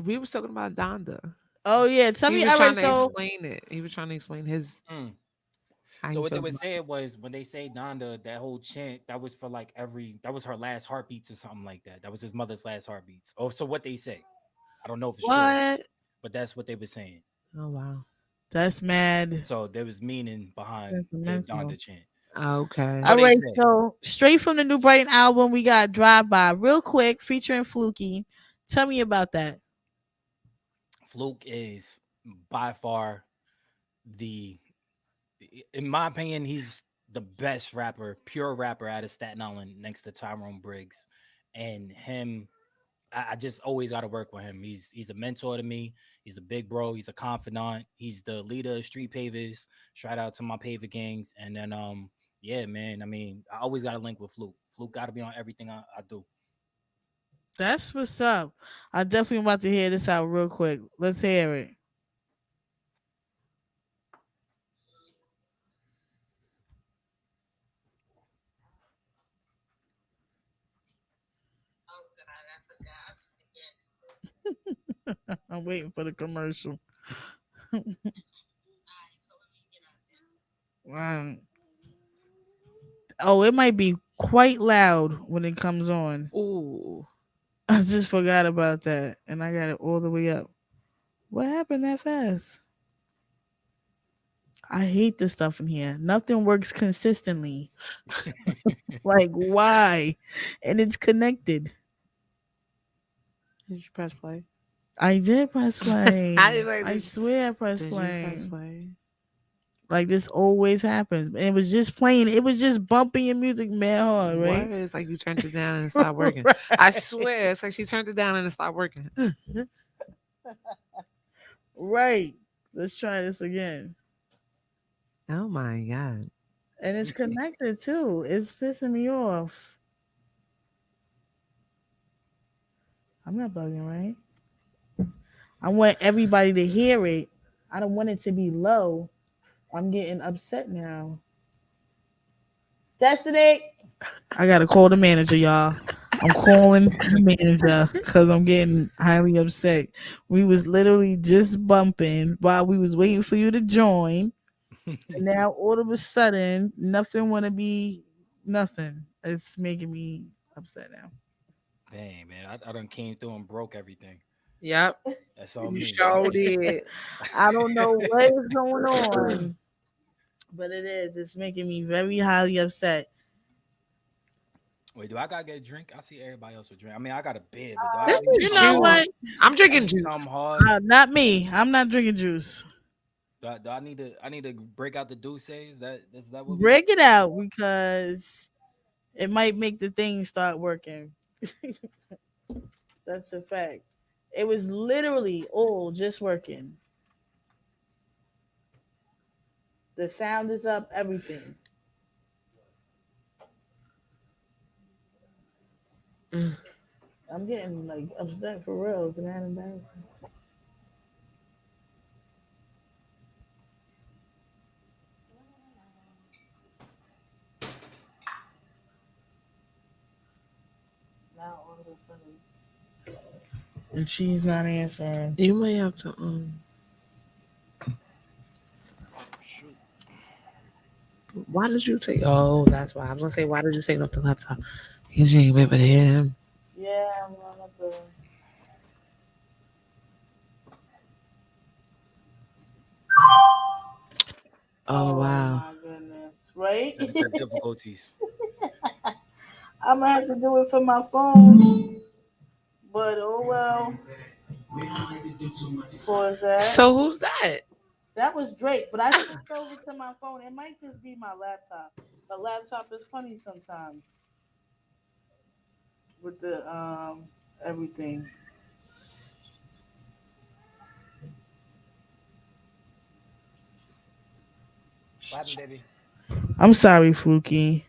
We was talking about Donda. Oh yeah. Tell He me. was All right. trying to So explain it. He was trying to explain his Mm. how So he what they feels were about it. saying was when they say Donda, that whole chant, that was for like that was her last heartbeats or something like that. That was his mother's last heartbeats. Oh, so what they say. I don't know if it's true, What? but that's what they were saying. Oh wow. that's mad So there was meaning behind the sentimental. Donda chant. Okay. So All they right. say. So straight from the New Brighton album, we got Drive By. Real quick, featuring Fluky. Tell me about that. Fluke is by far the, in my opinion, he's the best rapper, pure rapper out of Staten Island next to Tyrone Briggs. And him, I just always got to work with him. He's a mentor to me. He's a big bro. He's a confidant. He's the leader of Street Pavers. Shout out to my paver gangs. And then yeah, man. I mean, I always got to link with Fluke. Fluke got to be on everything I do. That's what's up. I definitely about to hear this out real quick. Let's hear it. I'm waiting for the commercial. Wow. Oh, it might be quite loud when it comes on. Ooh. I just forgot about that, and I got it all the way up. What happened that fast? I hate this stuff in here. Nothing works consistently. Like why? And it's connected. Did you press play? I did press I play. was like, I swear I pressed did you press play. play? Like this always happens. And it was just playing. It was just bumping your music mad hard, What? right? It's like you turned it down and it stopped working. I Right. swear, it's like she turned it down and it stopped working. Right. Let's try this again. Oh my god. And it's connected too. It's pissing me off. I'm not bugging, right? I want everybody to hear it. I don't want it to be low. I'm getting upset now. Destiny, I gotta call the manager, y'all. I'm calling the manager because I'm getting highly upset. We was literally just bumping while we was waiting for you to join, and now all of a sudden, nothing want to be nothing. It's making me upset now. Dang, man, I done came through and broke everything. Yep, That's on you me. sure did. I don't know what is going on, but it is. It's making me very highly upset. Wait, do I gotta get a drink? I see everybody else with drink. I mean, I got a beer, but do I This gotta get is You know something what? juice. hard? I'm I drinking need juice. something hard. Not me. I'm not drinking juice. Do I need to? I need to break out the Douces. That what we Break it supposed to out do? because it might make the thing start working. That's a fact. It was literally all just working. The sound is up, everything. Mm. I'm getting like upset for real. It's not embarrassing. Now all of a sudden, and she's not answering. You may have to. Shoot. Why did you take? Oh, that's why I was gonna say. Why did you take off the laptop? Because you ain't able to hear him. Yeah, I'm gonna have to. Oh Oh wow. my goodness, right? Technical difficulties. I'm gonna have to do it from my phone. But oh well. Was that? So who's that? That was Drake, but I switched over to my phone. It might just be my laptop. The laptop is funny sometimes with the everything. What happened, baby? I'm sorry, Fluky.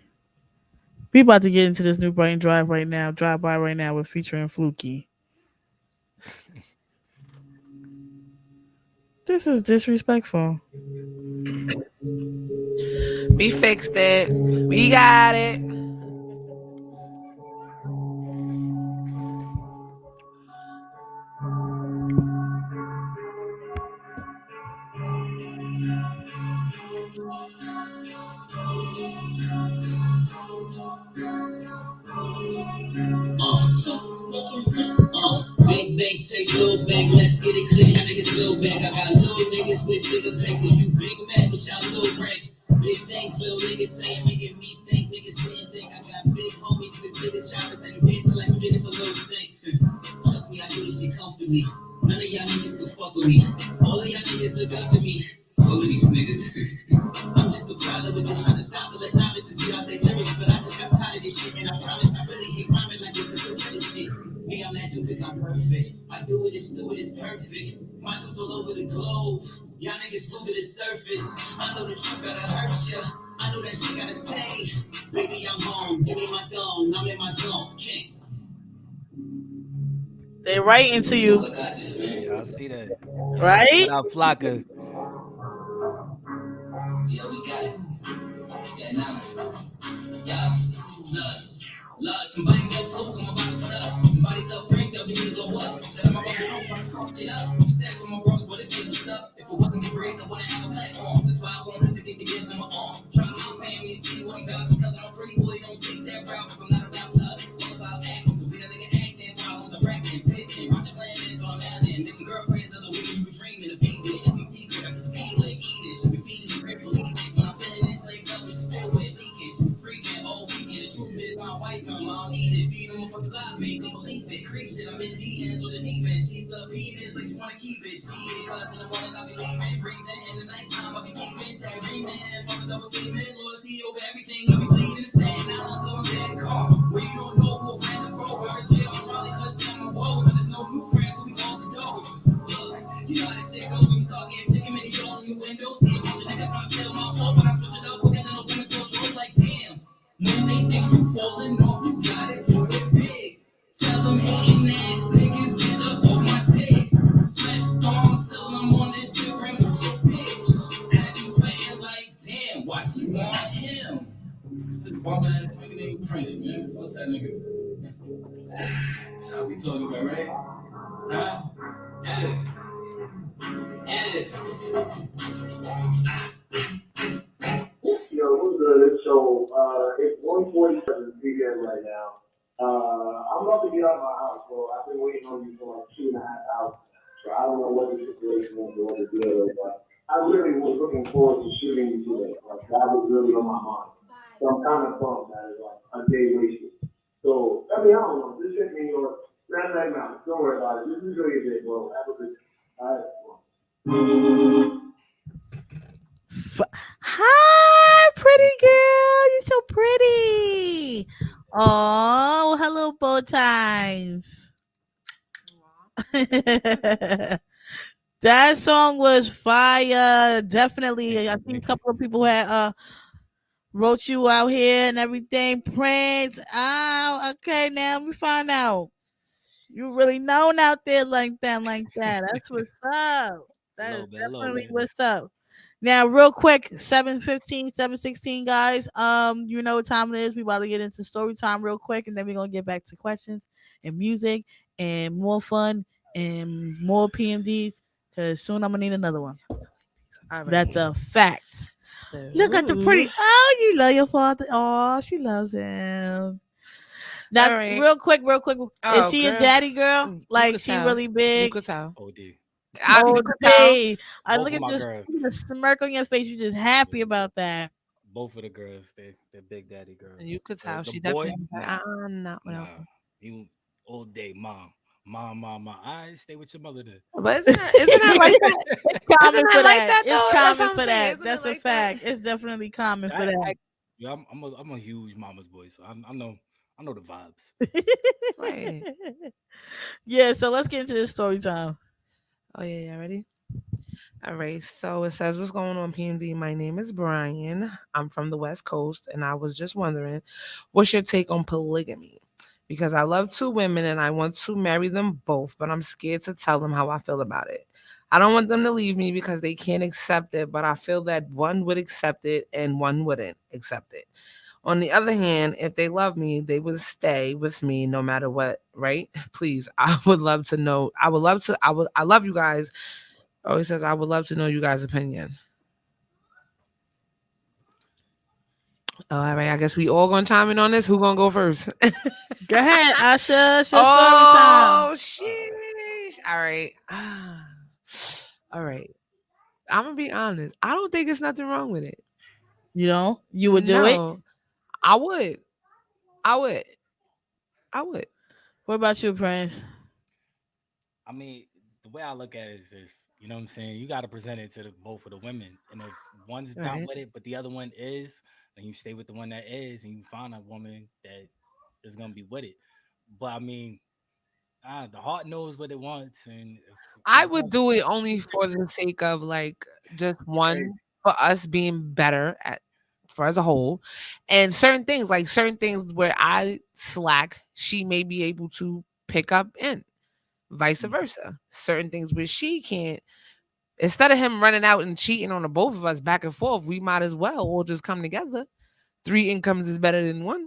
We about to get into this new Brighton Drive right now. Drive by right now. We're featuring Fluky. This is disrespectful. We fixed it. We got it. Big bank, take little bank, let's get it clear. Y'all niggas little bank. I got little niggas with bigger paper. You big man, but y'all little rank. Big things, little niggas saying, making me think. Niggas didn't think I got big homies with bigger choppers and dancing like we did it for little sakes. Trust me, I do this shit comfortably. None of y'all niggas can fuck with me. All of y'all niggas look up to me. All of these niggas. I'm just a problem with this trying to stop the let novices get out their lyrics, but I just got tired of this shit, and I promise I really hate rhyming like this. Still for this shit. Me, I'm that dude cause I'm perfect. I do it, it's do it, it's perfect. Models all over the globe. Y'all niggas flew to the surface. I know the truth gotta hurt ya. I know that shit gotta stay. Baby, I'm home. Give me my dome. I'm in my zone. King. They right into you, Look, I just, man. Yeah, I see that. right? What up, Flocka? Yeah, we got it. Yeah, now. Yeah, look. Look, somebody's up fluke, I'm about to put up. Somebody's up franked up, we need to go up. Shut up my bubble, I'm about to fuck shit up. Stack from my bros, but it's what's up. If it wasn't for braids, I wouldn't have a platform. That's why I won't hesitate to give them my arm. Try my family, see what I'm about. Cause I'm a pretty boy, don't take that route. Cause I'm not about love, it's all about action. So we a nigga acting while I'm directing, pitching. Watch your plan, so I'm out in. Making girlfriends of the women you be dreaming of being. It's my secret, I put the peel in, eat it. She be feeding, great believe it. When I'm feeling this lace up, it's still with leaking. She be freaking all weekend. The truth is, my wife, my mom need it. Feed them up with the lies, make them believe it. Creep shit, I'm in the ends with the deep end. She's the penis, like she wanna keep it. She ain't cause in the morning, I be leaving. Breathing in the nighttime, I be keeping. Tag dreaming, fuck a double teaming. Loyalty over everything, I be bleeding. Staying out until I'm dead car. Where you don't know who'll find the road. I'm in jail, Charlie, cause down my woes. And there's no new friends, so we call the doors. Look, you know how this shit goes when you start getting chicken mini all in your window. See a bunch of niggas trying to steal my flow, but I switch it up quicker than a women's control. Like, damn. When they think you falling off, you gotta do it big. Tell them hating ass niggas get up on my dick. Slap what we talking about, right? Huh? Yeah. Yo, what's good? So, it's 1:47 p.m. right now. I'm about to get out of my house, bro. I've been waiting on you for like 2.5 hours. So I don't know what the situation is or what the deal is, but I really was looking forward to shooting you today. Like, that was really on my mind. So I'm kind of bummed that it's like a day wasted. So, I mean, I don't know. Just hit me or not right now. Don't worry about it. Just enjoy your day, bro. Have a good day. All right. Hi, pretty girl. You're so pretty. Oh, hello, bow ties. That song was fire. Definitely. I think a couple of people had wrote you out here and everything. Prince. Oh, okay. Now we find out. You really known out there like that, like that. That's what's up. A That is little bit, a little definitely bit. what's up. Now, real quick, 7:15, 7:16, guys. You know what time it is. We about to get into story time real quick, and then we're gonna get back to questions and music and more fun and more PMDs. Cause soon I'm gonna need another one. All That's right. a fact. So, Look at the pretty. Oh, you love your father. Oh, she loves him. Now, all right. real quick. Is Oh, she a girl, daddy girl? you Like could she tell. really You big? could tell. OD. You Oh, could tell. day. I Both look of at my this girls. the smirk on your face. You're just happy Yeah. about that. Both of the girls, they're big daddy You girls. could The tell. the She boy, definitely was like, nah, not what I nah. want. You all day, mom. I stay with your mother then. But isn't that like that? Isn't Common that for like that. that It's though? That's common what I'm for saying. that. Isn't it That's a like that? fact. It's definitely common for I that. yeah, I'm a huge mama's boy, so I know the vibes. Right. Yeah, so let's get into this story time. Oh yeah, yeah, ready? All right. So it says, "What's going on, PMD? My name is Brian. I'm from the West Coast, and I was just wondering, what's your take on polygamy? Because I love two women and I want to marry them both, but I'm scared to tell them how I feel about it. I don't want them to leave me because they can't accept it, but I feel that one would accept it and one wouldn't accept it. On the other hand, if they love me, they would stay with me no matter what, right? Please, I would love to know. I would love to. I love you guys. Oh, he says, I would love to know you guys' opinion. Oh, all right. I guess we all gonna chime in on this. Who gonna go first? Go ahead, Asha. It's your story time. Oh, sheesh. All right. All right. I'm gonna be honest. I don't think it's nothing wrong with it. You know, you would do it. No, I would. I would. I would. What about you, Prince? I mean, the way I look at it is if you know what I'm saying, you got to present it to both of the women, and if one's not Right. with it, but the other one is, then you stay with the one that is, and you find a woman that is gonna be with it. But I mean, the heart knows what it wants, and if I it would wants, do it only for the sake of like just it's crazy. one for us being better at for as a whole, and certain things where I slack, she may be able to pick up in, vice Mm. versa. Certain things where she can't. Instead of him running out and cheating on the both of us back and forth, we might as well all just come together. Three incomes is better than one.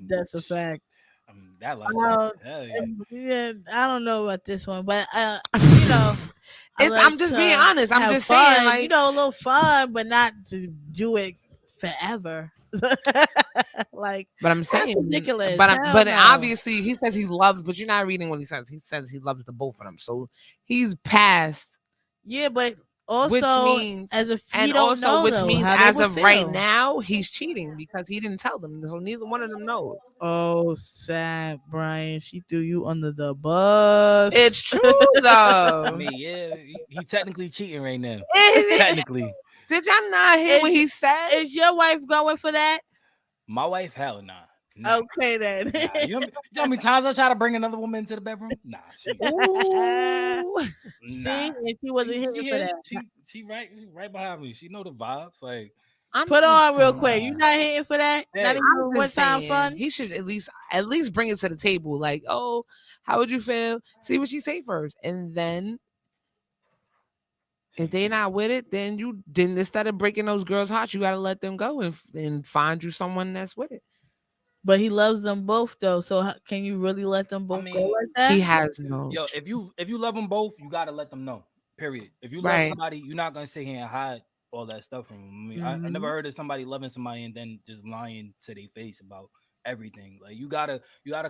That's a fact. That logic. Uh, Hell yeah. yeah, I don't know about this one, but you know, I It's, like I'm just being to honest. I'm have just saying, fun. You like, know, a little fun, but not to do it forever. Like but I'm that's saying, ridiculous. Hell but no. obviously he says he loves, but you're not reading what he says. He says he loves the both of them. So he's past, Yeah, but which also means, as if and he don't also know which though means how they as would of right feel. now, he's cheating because he didn't tell them. So neither one of them knows. Oh, sad Brian. She threw you under the It's bus. true I though. mean, yeah, he technically cheating right now. It- Technically, did y'all not hear what is he said? is your wife going for that? my wife, hell nah. Okay then. You know how many times I try to bring another woman into the bedroom? Nah, Ooh. See, nah. and she wasn't She hitting for here, that. she right behind me. She know the vibes. Like, I'm Put just on real quick. saying. You not hitting for that? Not hey, even I'm one just time saying fun. he should at least bring it to the table. Like, oh, how would you feel? See what she say first, and then if they not with it, then instead of breaking those girls' hearts, you gotta let them go and find you someone that's with it. But he loves them both though. So can you really let them I both go mean, like that? He has no yo, if you love them both, you gotta let them know. Period. If you love right. somebody, you're not gonna sit here and hide all that stuff from them. I mean, I never Mhm. heard of somebody loving somebody and then just lying to their face about everything. Like you gotta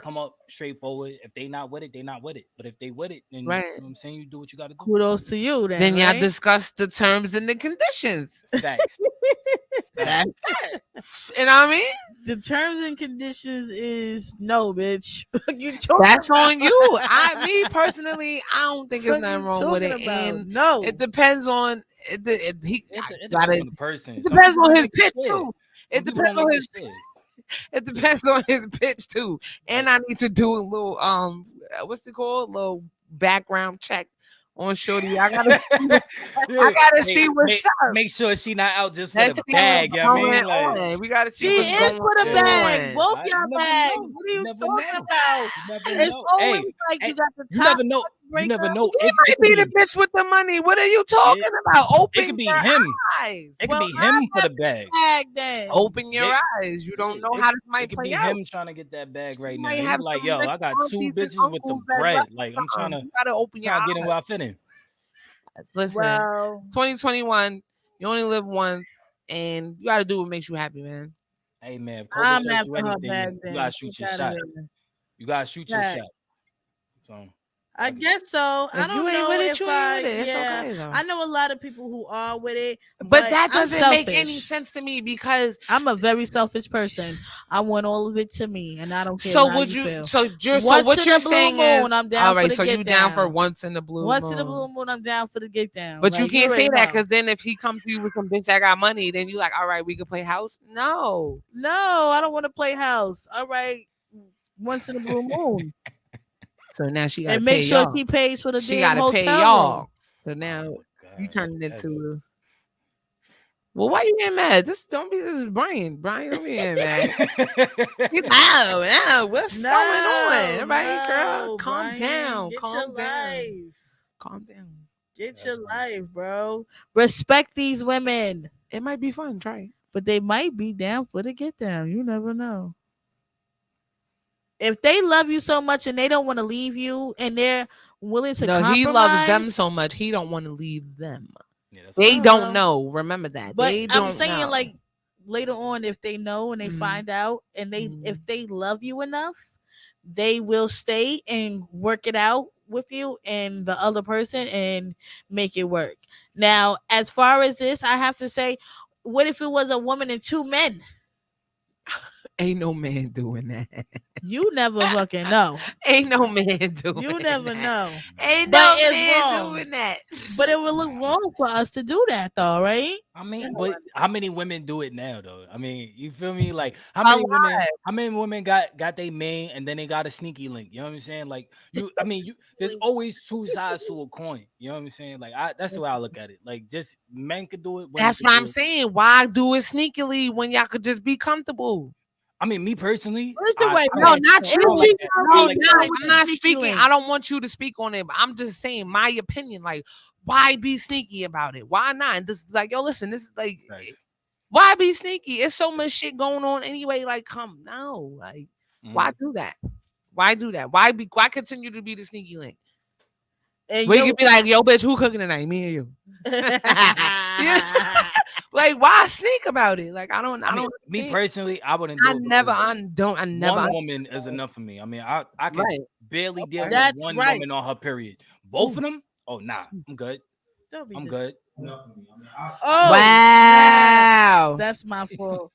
come up straightforward. If they not with it, they not with it. But if they with it, then you Right. know what I'm saying, you do what you gotta do. Kudos to you then, Then y'all right? discuss the terms and the conditions. Facts. That's Facts. it. You know what I mean? The terms and conditions is no, bitch. What you talking That's about? on you. Me personally, I don't think there's Fuck nothing you wrong with talking it, about? and No. it depends on he It gotta. depends on the person. It Some depends people on don't his like to pitch share. too. Some It people depends don't on like to his. share. It depends on his pitch too, and Like, I need to do a little what's it called? Little background check on Shorty. I yeah, gotta see what's up. make sure she not out just for the Let's see what's bag. You know what I going mean? Like, on. We gotta She see what's is going for the yeah, bag. on. Both you y'all never bags. know. What are You you never talking know. about? You never It's know. always Hey, like you hey, got the you top never know. You breaker. never know. She It might could be the be bitch with the money. What are you it. talking about? It Open could be your him. eyes. It could Well, be him for I the let bag. the bag then. Open your It, eyes. You don't yeah, know how this it might could play be out. him trying to get that bag She right now. might He have like, some yo, rich I got two aunties and bitches with the uncles that love bread. you Like, some. You gotta open your trying to get in eyes. where I fit in. Listen, Well, 2021, you only live once, and you gotta do what makes you happy, man. Hey man, if Kobe I'm told you after her anything, bag you then. gotta Fuck shoot your out of shot. here. You gotta shoot your Right. shot. So I fuck it. guess so. I If you don't ain't know with it, if you ain't with it. It's yeah. okay though. I know a lot of people who are with it, But but that I'm doesn't make any selfish. sense to me because I'm a very selfish person. I want all of it to me, and I don't care so how would you you feel. so Once what in you're a blue saying is moon, I'm all down for right, the so you get down for down. once in the blue Once in a blue moon. moon, I'm down for the get down. But you Like, you can't say already that know. because then if he comes to you with some bitch that got money, then you like, all right, we can play house. No. No, I don't want to play house. All right, once in a blue moon, So now she gotta and make pay sure y'all. she pays for the She damn gotta pay hotel room. y'all. So now Oh you god. turn it That's into well, why you getting mad? This is Brian. Brian, don't be getting mad. No, what's going on? No, Everybody, girl, no, calm Brian, down. get your Calm down. life. Calm down. Get that's your funny. life, bro. Respect these women, It might be fun. Try it. but they might be down for the get down. You never know. If they love you so much and they don't want to leave you and they're willing to No, he loves them compromise, so much he don't want to leave them. Yeah, that's They oh fine. don't well. know. Remember that. But They I'm don't saying know. like later on, if they know and they Mhm. find out and they Mhm. if they love you enough, they will stay and work it out with you and the other person and make it work. Now, as far as this, I have to say, what if it was a woman and two men? Ain't no man doing that. You never fucking know. Ain't no man doing You never that. know. Ain't But no it's man wrong. doing that. But it would look wrong for us to do that though, right? I mean, but how many women do it now though? I mean, you feel me? Like A lot. how many women got they main and then they got a sneaky link? You know what I'm saying? Like I mean, there's always two sides to a coin. You know what I'm saying? Like that's the way I look at it. Like just men could do it, women That's could what do I'm it. saying. Why do it sneakily when y'all could just be comfortable? I mean, me personally, Listen, wait, I don't No, like wait. not I don't you. like She that. gonna I don't No, be like that not. doing extra with I'm the not stepping. sneaky speaking. link. I don't want you to speak on it, but I'm just saying my opinion. Like, why be sneaky about it? Why not? And this like, yo, listen, this is like Right. why be sneaky? It's so much shit going on anyway. Like, come no. Like, why Mhm. do that? Why do that? Why continue to be the sneaky link? And We yo, could be like, yo, bitch, who cooking tonight? Me and you. Yeah. Like, why sneak about it? Like, I I mean, don't me think. personally, I wouldn't do I it never, because I don't, I never. one woman is enough for me. I mean, I could Right. barely deal with that's one right. woman on her period. Both Ooh. of them? Oh nah, I'm good. Don't be I'm dis- good. Oh, Wow. that's my fault.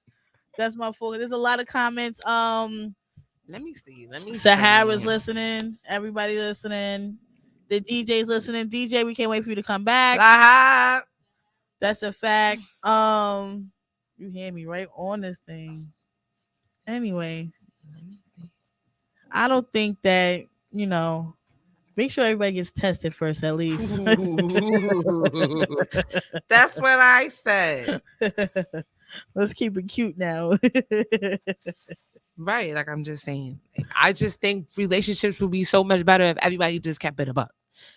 That's my fault. There's a lot of comments. Let me see. Let me Sahara's see. listening. Everybody listening. The DJ's listening. DJ, we can't wait for you to come back. Lahat. That's a fact. You hear me right on this thing. Anyway, I don't think that, make sure everybody gets tested first at least. That's what I said. Let's keep it cute now. Right. Like I'm just saying. I just think relationships would be so much better if everybody just kept it a buck.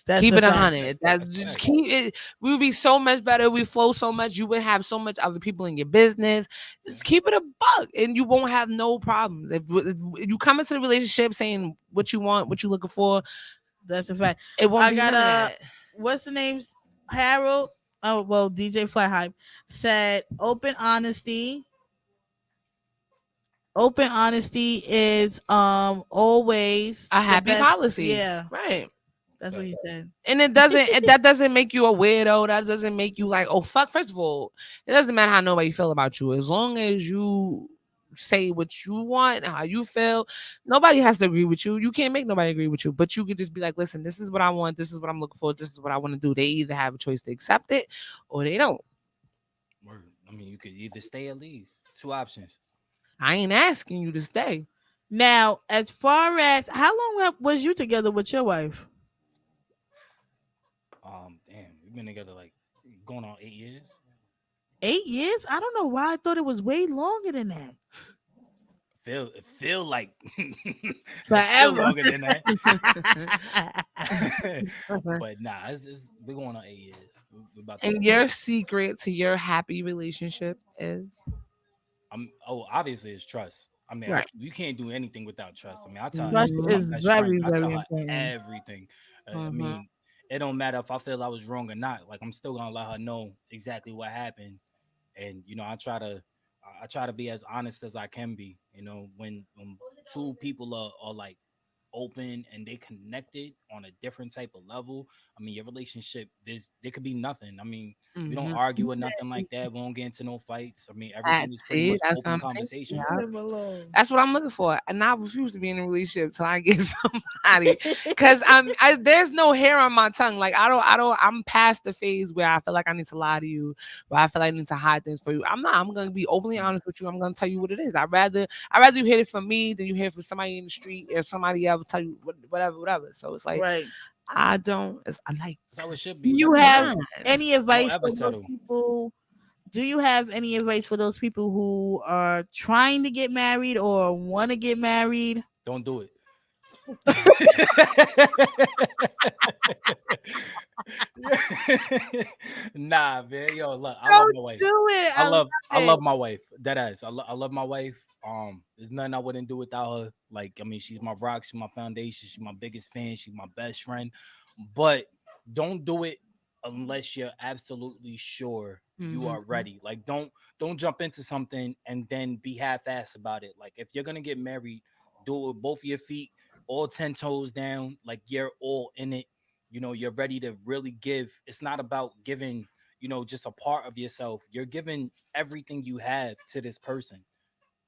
That's Keep a it a fact. hundred. That That's just fact. keep it. We would be so much better. We flow so much. You would have so much other people in your business. Yeah. Just keep it a buck, and you won't have no problems. If you come into the relationship saying what you want, what you looking for, That's a fact. it won't I be got none of that. what's the name's Harold? Oh well, DJ Fly Hype said open honesty is always A the happy best. policy, Yeah, right? that's what Fact. he said. And that doesn't make you a weirdo. That doesn't make you like, oh fuck. First of all, it doesn't matter how nobody feel about you. As long as you say what you want, how you feel, nobody has to agree with you. You can't make nobody agree with you. But you could just be like, listen, this is what I want, this is what I'm looking for, this is what I want to do. They either have a choice to accept it or they don't. Word. I mean, you could either stay or leave. Two options. I ain't asking you to stay. Now, as far as how long was you together with your wife? Damn, we've been together like going on 8 years. 8 years? I don't know why I thought it was way longer than that. Feel like it feel Forever. longer than that. But nah, we're going on 8 years. We're about to. And your secret to your happy relationship is Obviously it's trust. I mean, right. you can't do anything without trust. I mean, I tell Trust my is best friend, very, I tell very her important. everything. I Mm-hmm. mean, it don't matter if I feel I was wrong or not. Like I'm still gonna let her know exactly what happened, and I try to be as honest as I can be. When two people are like open and they connected on a different type of level. I mean, your relationship, there could be nothing. I mean, we don't Mm-hmm. argue or nothing like that. We don't get into no fights. I mean, That everything is pretty see, much that's what open I'm saying. conversations. Yeah. Leave him alone. That's what I'm looking for. And I refuse to be in a relationship till I get somebody. Cause there's no hair on my tongue. Like I'm past the phase where I feel like I need to lie to you, where I feel like I need to hide things for you. I'm not. I'm gonna be openly honest with you. I'm gonna tell you what it is. I'd rather you hear it from me than you hear it from somebody in the street or somebody else tell you whatever. So it's like Right. I like That's how it should Do be. you Like have mine. any don't advice ever for those settle. people? Do you have any advice for those people who are trying to get married or want to get married? Don't do it. Nah, man. Yo, look, I love Don't my wife. do it. I I love love I it. love my wife. That ass. I love my wife. There's nothing I wouldn't do without her. Like, I mean, she's my rock, she's my foundation, she's my biggest fan, she's my best friend. But don't do it unless you're absolutely sure you are Mhm. ready. Like, don't jump into something and then be half-assed about it. Like, if you're gonna get married, do it with both of your feet, all 10 toes down, like you're all in it. You're ready to really give. It's not about giving just a part of yourself. You're giving everything you have to this person,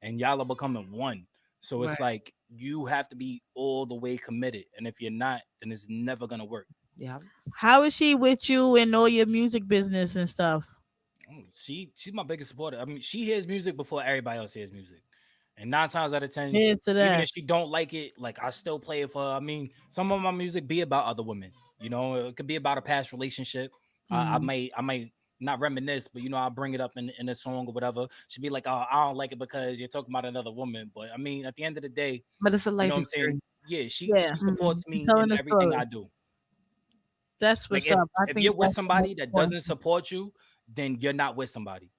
and y'all are becoming one. So Right. it's like you have to be all the way committed. And if you're not, then it's never gonna work. Yeah. How is she with you in all your music business and stuff? She's my biggest supporter. I mean, she hears music before everybody else hears music. And 9 times out of 10, Here's to even that. if she don't like it, like I still play it for her. I mean, some of my music be about other women. It could be about a past relationship. Mm. I might not reminisce, but I'll bring it up in a song or whatever. She'd be like, "Oh, I don't like it because you're talking about another woman." But I mean, at the end of the day, But it's a you know life what I'm saying? experience. Yeah, she Yeah. Mhm. supports me Telling in the everything story. I do. That's Like what's up. I if think you're with that's the most somebody that important doesn't thing. support you, then you're not with somebody.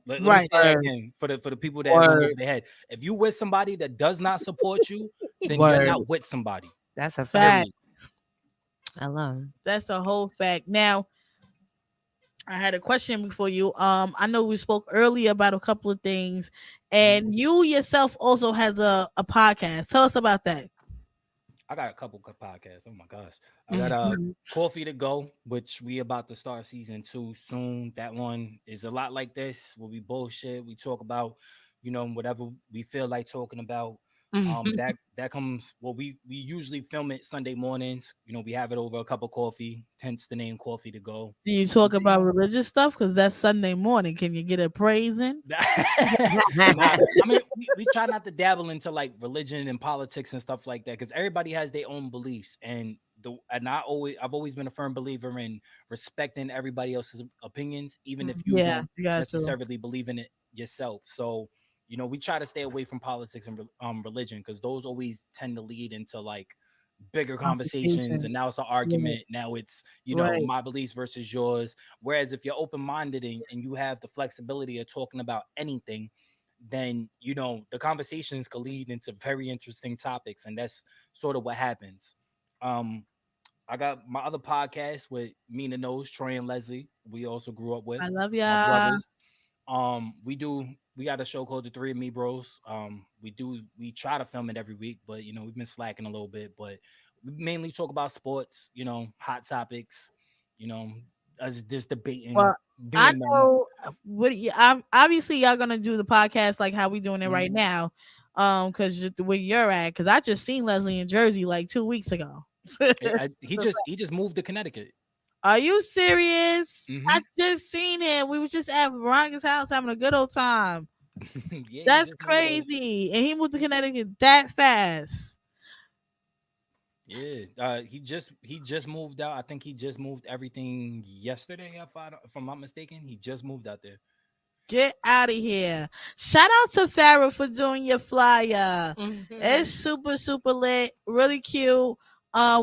Let me Right. say that Word. again for the people that went Word. over their head. If you with somebody that does not support you, then you're Word. not with somebody. That's a fact. Fact. Period. I love. That's a whole fact. Now, I had a question before you. I know we spoke earlier about a couple of things, Mhm. and you yourself also has a podcast. Tell us about that. I got a couple podcasts. Oh my gosh. I got Mhm. Coffee to Go, which we about to start season 2 soon. That one is a lot like this where we bullshit. We talk about, whatever we feel like talking about. That comes we usually film it Sunday mornings. We have it over a cup of coffee, hence the name Coffee to Go. Do you talk about religious stuff? Because that's Sunday morning. Can you get a praise in? Nah, I mean, we try not to dabble into like religion and politics and stuff like that because everybody has their own beliefs, I've always been a firm believer in respecting everybody else's opinions, even if you Yeah, don't you got to. necessarily believe in it yourself. So, we try to stay away from politics and religion because those always tend to lead into like bigger conversations, Complication. and now it's an Right. argument. Now it's, Right. my beliefs versus yours. Whereas if you're open-minded and you have the flexibility of talking about anything, then the conversations could lead into very interesting topics, and that's sort of what happens. um I got my other podcast with Mina Knows, Troy and Leslie. We also grew up with I love my y'all. brothers. We got a show called The Three of Me Bros. We try to film it every week, but we've been slacking a little bit. But we mainly talk about sports, hot topics, you know, us just debating, Well, I being men. know obviously y'all gonna do the podcast like how we doing it right Mhm. now. Because where you're at, because I just seen Leslie in Jersey like 2 weeks ago. He just moved to Connecticut. Are you serious? I Hmm. just seen him. We was just at Veronica's house having a good old time. Yeah, he That's just moved there. crazy. And he moved to Connecticut that fast. Yeah, he just moved out. I think he just moved everything yesterday. If I'm not mistaken, he just moved out there. Get out of here. Shout out to Farrah for doing your flyer. It's Mhm. super, super lit. Really cute.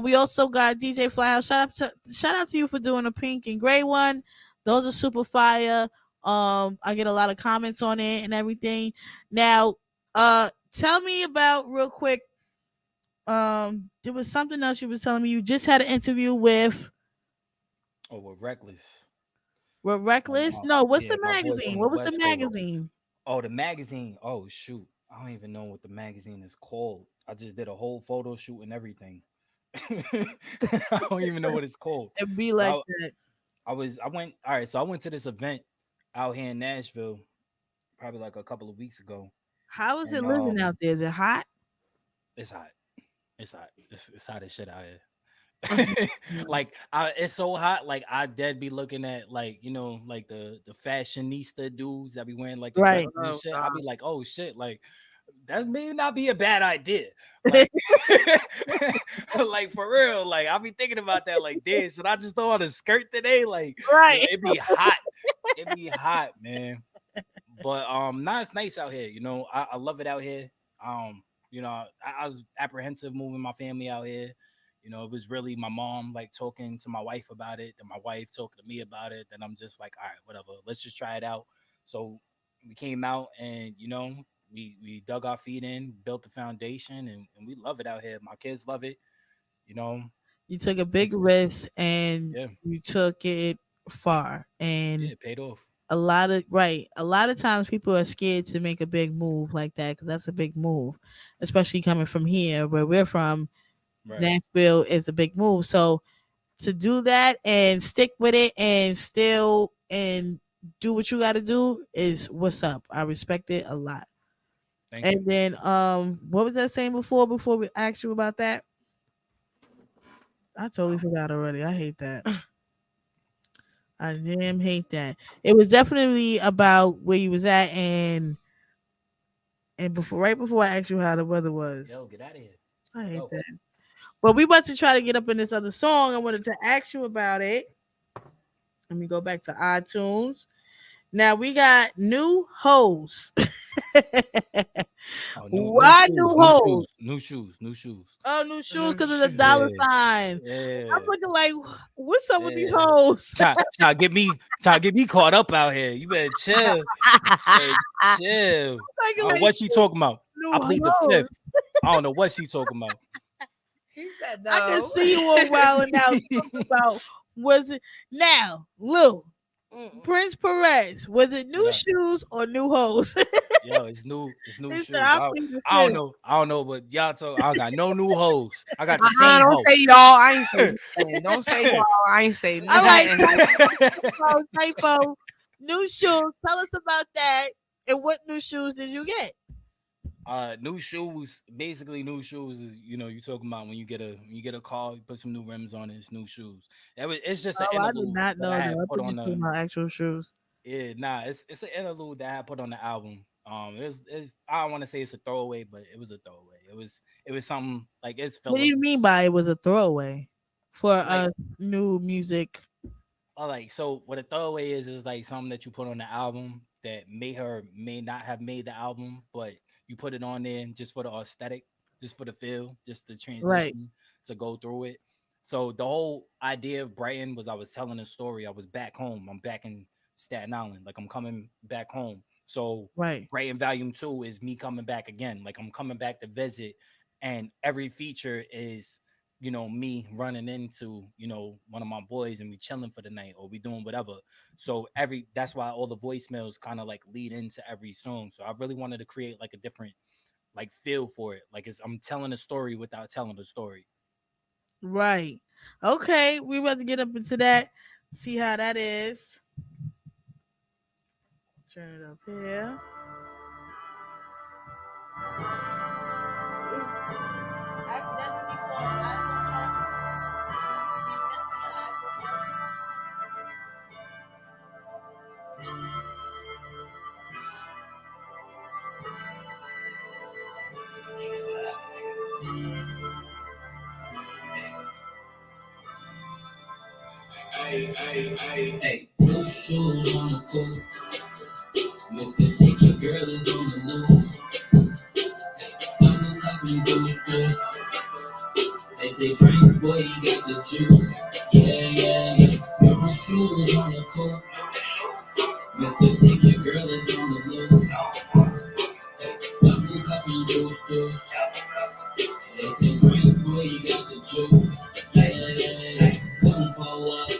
We also got DJ Flyhouse. Shout out to you for doing the pink and gray one. Those are super fire. I get a lot of comments on it and everything. Now, tell me about real quick. There was something else you was telling me. You just had an interview Oh, well, reckless. Reckless. No, what's Yeah, the my boy magazine? from the What was the West Coast. magazine? Oh, the magazine. Oh shoot, I don't even know what the magazine is called. I just did a whole photo shoot and everything. I don't even know what it's called. It be But like I, that. I went. All right, so I went to this event out here in Nashville, probably like a couple of weeks ago, How is it and living out there? Is it hot? it's hot. It's hot. It's hot as shit out Mhm. here. Like it's so hot. Like I dead be looking at like like the fashionista dudes that be wearing like the Right. dresses and Oh shit. I God. be like, oh shit, like that may not be a bad idea. Like, like for real. Like I be thinking about that. Like, damn, should I just throw on a skirt today? Like, Right. it be hot. It be hot, man. But now it's nice out here. I love it out here. I was apprehensive moving my family out here. It was really my mom like talking to my wife about it, then my wife talking to me about it. Then I'm just like, all right, whatever, let's just try it out. So we came out and we dug our feet in, built the foundation, and we love it out here. My kids love it. You know, You took a big it's risk and yeah, you took it far. And yeah, it paid off. a lot of times people are scared to make a big move like that because that's a big move, especially coming from here where we're from. Right. Nashville is a big move. So to do that and stick with it and still and do what you got to do is what's up. I respect it a lot. Thank you. And then what was that saying before we asked you about that? I totally forgot already. I hate that. I damn hate that. It was definitely about where you was at and before right before I asked you how the weather was. Yo, get out of here. I hate Go. that. But we about to try to get up in this other song. I wanted to ask you about it. Let me go back to iTunes. Now we got new hoes. Oh, new Why shoes, new new hoes? shoes, new shoes, new shoes. Oh, new shoes No because of the shit. dollar Yeah, sign. I'm yeah, looking like, what's up with these yeah. hoes? Try to get me caught up out here. You better chill. Better chill. I Looking don't know like what she talking about. I new plead the hoes. fifth. I don't know what she talking about. He said I can no. see you all wilding out talking about was it now, Lou Mm-mm. Prince Perez? Was it new Yeah, shoes or new hoes? yo, it's new He said, shoes. I I, plead the I don't fifth. know. I don't know, but y'all talk. I got no new hoes. I got the Uh-huh, same don't hoe. say y'all. I ain't say nothing. Don't say y'all. I ain't say All right, nothing. typo, new shoes. Tell us about that. And what new shoes did you get? New shoes. Basically, new shoes is you talking about when you get a car, you put some new rims on it. It's new shoes. It's just an Oh, I did interlude not that I know that. had I put thought you on talking the. about actual shoes. Yeah, nah, it's an interlude that I put on the album. It's I don't want to say it's a throwaway, but it was a throwaway. It was something like it's What do filler. you mean by it was a throwaway for Like new music? so what a throwaway is like something that you put on the album that may or may not have made the album, but you put it on there just for the aesthetic. just for the feel, just the Right. transition to go through it. So the whole idea of Brighton was I was telling a story. I was back home. I'm back in Staten Island. Like I'm coming back home. So Right. Brighton Volume 2 is me coming back again. Like I'm coming back to visit. And every feature is, me running into, one of my boys and we chilling for the night or we doing whatever. So that's why all the voicemails kind of like lead into every song. So I really wanted to create like a different like feel for it. Like I'm telling a story without telling a story. Right. Okay, we about to get up into that. See how that is. Turn it up here. Actually, that's me for an iPhone charger. See, that's me an iPhone charger. Hey, no shoes on the coat. Mr. Take Your Girl is on the loose. Double cup and do this. They say, Prince, boy, you got the juice. Yeah, yeah, yeah. No shoes on the coat. Mr. Take Your Girl is on the loose. Double cup and do this. They say, Prince, boy, you got the juice. Yeah, yeah, yeah. Come pull up.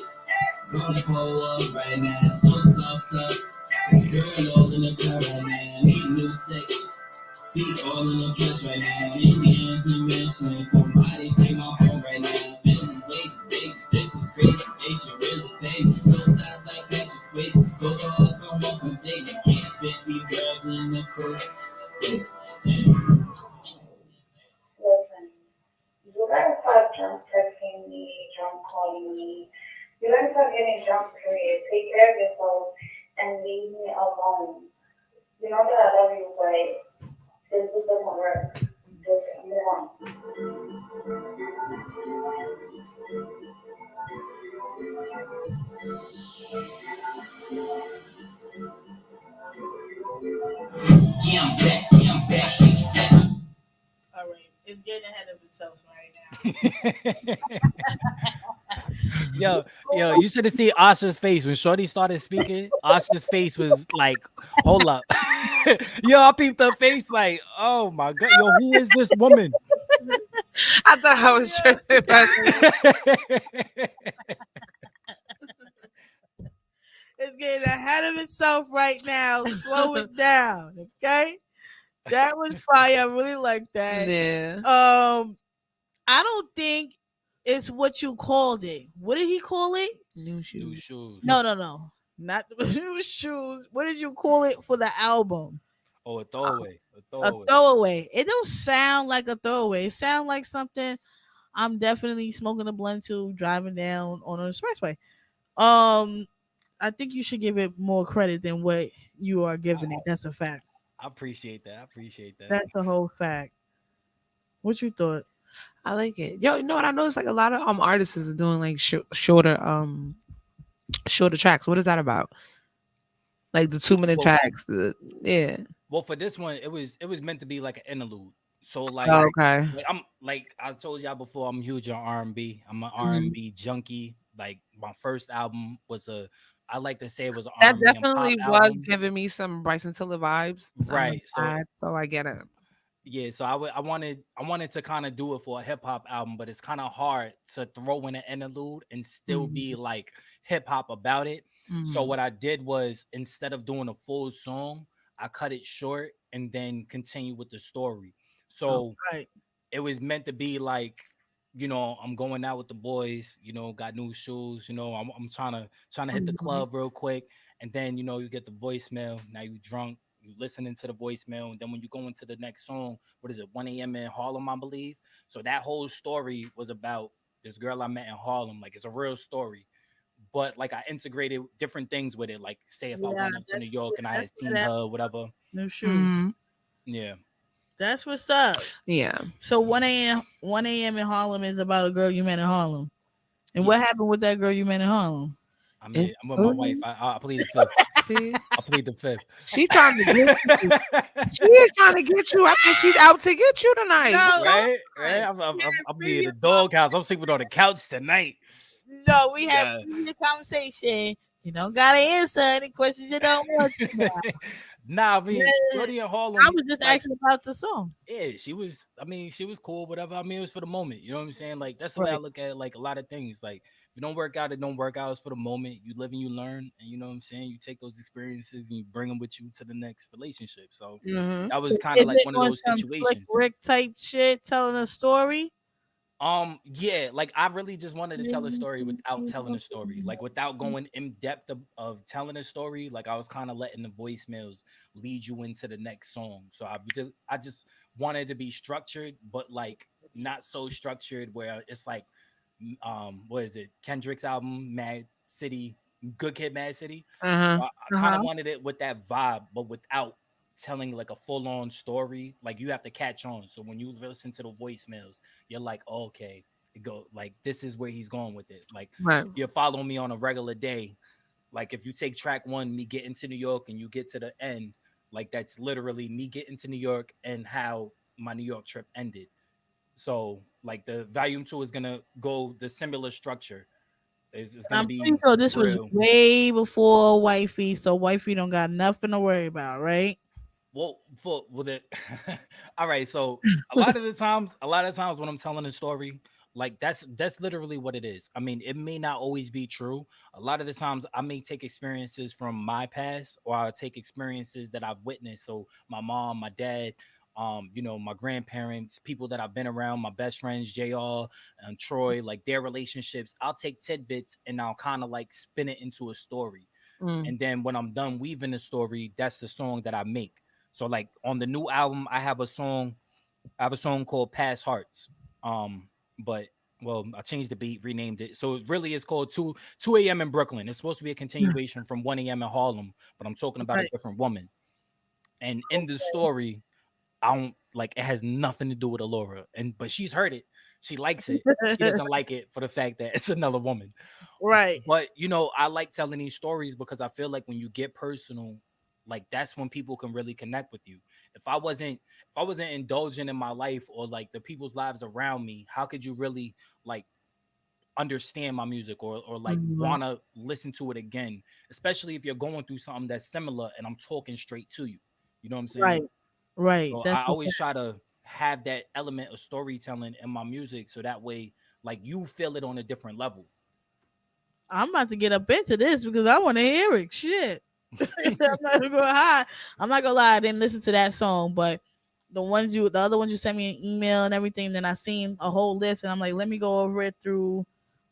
Gonna pull up right now, so soft up. Girl all in the car right now, need new section. Feet all in the cash right now, Indians and mentioning. Somebody take my phone right now. Feeling wait, baby, this is crazy. They should really pay me. So styles like Patrick Swayze. Go to all someone come say you can't fit these girls in the crew. Listen, you guys are drunk texting me, drunk calling me. You guys are getting drunk, period. Take care of yourself and leave me alone. You know that I love you, but this doesn't work. Just move on. Yeah, I'm back, shake that. All right, it's getting ahead of itself right now. Yo, you should have seen Asha's face when Shorty started speaking. Asha's face was like, hold up. Yo, I peeped her face like, oh my god, yo, who is this woman? I thought I was Yeah. tripping. But It's getting ahead of itself right now. Slow it down, okay? That was fire. I really like that. yeah, I don't think it's what you called it. What did he call it? new New shoes. shoes. No. Not the new shoes. What did you call it for the album? Oh, a throwaway. A A throwaway. throwaway. It don't sound like a throwaway. It sounds like something I'm definitely smoking a blunt to driving down on an expressway. I think you should give it more credit than what you are giving it. That's a fact. I appreciate that. I appreciate that. That's a whole fact. What you thought? I like it. Yo, you know what I noticed? Like a lot of artists are doing like shorter tracks. What is that about? Like the 2 minute Well, tracks. Yeah. well, for this one, it was meant to be like an interlude. So like, Oh, okay. like I'm like I told y'all before, I'm huge on R&B. I'm an Mhm. R&B junkie. Like my first album was I like to say it was an That R&B and pop definitely was album. giving me some Bryson Tiller vibes. Right. So So I get it. yeah, so I wanted to kind of do it for a hip hop album, but it's kind of hard to throw in an interlude and still Mhm. be like hip hop about it. So Mhm. what I did was instead of doing a full song, I cut it short and then continue with the story. Oh, So Right. it was meant to be like, I'm going out with the boys, got new shoes, I'm trying to hit the mhm. club real quick, and then you get the voicemail. Now you drunk, you listening to the voicemail, and then when you go into the next song, what is it, 1 a.m. in Harlem, I believe. So that whole story was about this girl I met in Harlem. Like it's a real story. But like I integrated different things with it. Like say if I Yeah, went up to New York and I that's had where seen that her, whatever. new shoes. Mhm. Yeah. That's what's up. Yeah. So 1 a.m. in Harlem is about a girl you met in Harlem. And Yeah. what happened with that girl you met in Harlem? I It's mean, I'm with my wife. booty. I plead the fifth. See, I plead the fifth. she trying to get you. She is trying to get you. I think she's out to get you tonight. What's No, going Right, right. on? I'm being the doghouse. I'm sleeping on the couch tonight. no, we had Yeah. previous conversation. You don't gotta answer any questions you don't want to. Nah, I mean, Yeah, Shorty in I Harlem, was just like, asking about the song. yeah, she was. I mean, she was cool, whatever. I mean, it was for the moment. You know what I'm saying? Like, that's the way I Right. look at it. Like a lot of things. Like, if it don't work out, it don't work out. It's for the moment. You live and you learn, and you know what I'm saying. You take those experiences and you bring them with you to the next relationship. So Mm-hmm. that So was kind is of like it one of on those some slick situations. Rick type shit, telling a story? Yeah, like I really just wanted to tell a story without telling a story, like without going in depth of telling a story. Like I was kind of letting the voicemails lead you into the next song. So I just wanted to be structured, but like not so structured where it's like, what is it? Kendrick's album, Mad City, Good Kid, Mad City. Uh huh. I Uh kind huh. of wanted it with that vibe, but without telling like a full on story. Like you have to catch on. So when you listen to the voicemails, you're like, oh, okay, it go like this is where he's going with it. Like Right. if you're following me on a regular day, like if you take track one, me getting to New York, and you get to the end, like that's literally me getting to New York and how my New York trip ended. So like the volume two is gonna go the similar structure. It's gonna I'm pretty be sure this was real. way before Wifey, so Wifey don't got nothing to worry about, right? Well, for with it, all right. So a lot of times when I'm telling a story, like that's literally what it is. I mean, it may not always be true. A lot of the times, I may take experiences from my past, or I'll take experiences that I've witnessed. So my mom, my dad, my grandparents, people that I've been around, my best friends, Jr. and Troy, like their relationships. I'll take tidbits and I'll kind of like spin it into a story. Mm. And then when I'm done weaving the story, that's the song that I make. So like on the new album, I have a song called Past Hearts. But well, I changed the beat, renamed it. So it really is called 2 a.m. in Brooklyn. It's supposed to be a continuation from 1 a.m. in Harlem, but I'm talking about a Right. different woman. And in the story, I don't like it has nothing to do with Alora. But she's heard it. She likes it. She doesn't like it for the fact that it's another woman. Right. But I like telling these stories because I feel like when you get personal, like that's when people can really connect with you. If I wasn't indulging in my life or like the people's lives around me, how could you really like understand my music or like Mhm. want to listen to it again, especially if you're going through something that's similar and I'm talking straight to you. You know what I'm saying? Right. Right. So That's I the always thing. try to have that element of storytelling in my music so that way like you feel it on a different level. I'm about to get up into this because I want to hear it. Shit. I'm not gonna lie. I'm not gonna lie. I didn't listen to that song, but the other ones you sent me an email and everything. Then I seen a whole list, and I'm like, let me go over it through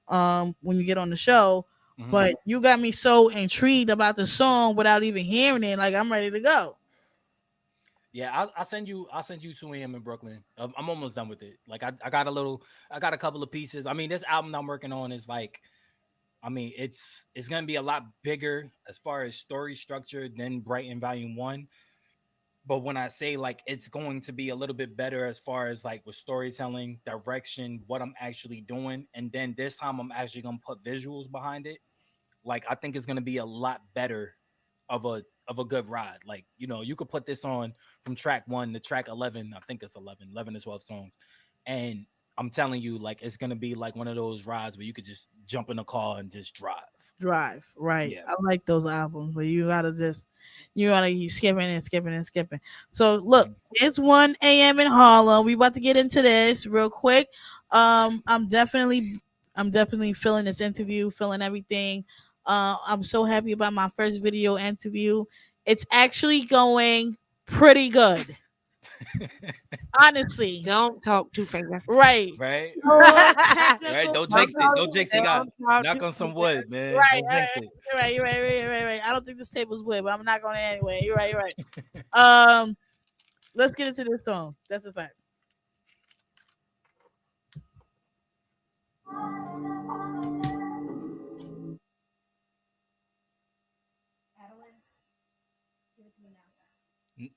when you get on the show. Mhm. But you got me so intrigued about the song without even hearing it. Like I'm ready to go. Yeah, I'll send you 2 a.m. in Brooklyn. I'm almost done with it. Like I got a couple of pieces. I mean, this album I'm working on is like, I mean, it's gonna be a lot bigger as far as story structure than Brighton Volume One. But when I say like it's going to be a little bit better as far as like with storytelling, direction, what I'm actually doing, and then this time I'm actually gonna put visuals behind it. Like I think it's gonna be a lot better of a good ride. Like, you could put this on from track 1 to track 11. I think it's 11 to 12 songs. And I'm telling you, like it's gonna be like one of those rides where you could just jump in a car and just drive. Drive, right? Yeah. I like those albums where you gotta keep skipping and skipping and skipping. So look, it's 1 a.m. in Harlem. We about to get into this real quick. I'm definitely feeling this interview, feeling everything. I'm so happy about my first video interview. It's actually going pretty good, honestly. Don't talk too fast. Right. Right, right, No right. technical. Don't Don't jinx it. talk Don't too. jinx it. God, Don't talk knock too on some fast. wood, man. Right, Don't jinx it. right. I don't think this table's wood, but I'm not going to anyway. You're right, you're right. Um, let's get into this song. That's a fact. Adeline, give it to me now.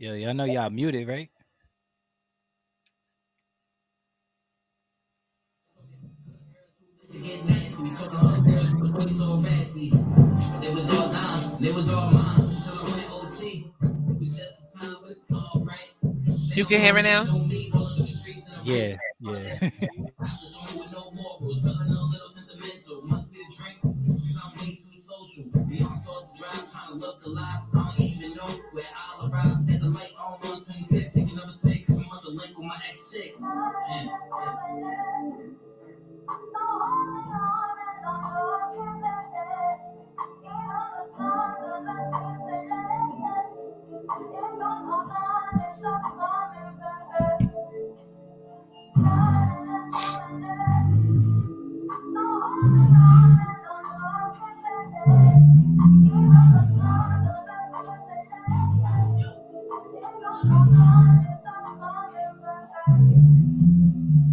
Yeah, y'all know y'all muted, right? You can hear it now? Yeah, yeah.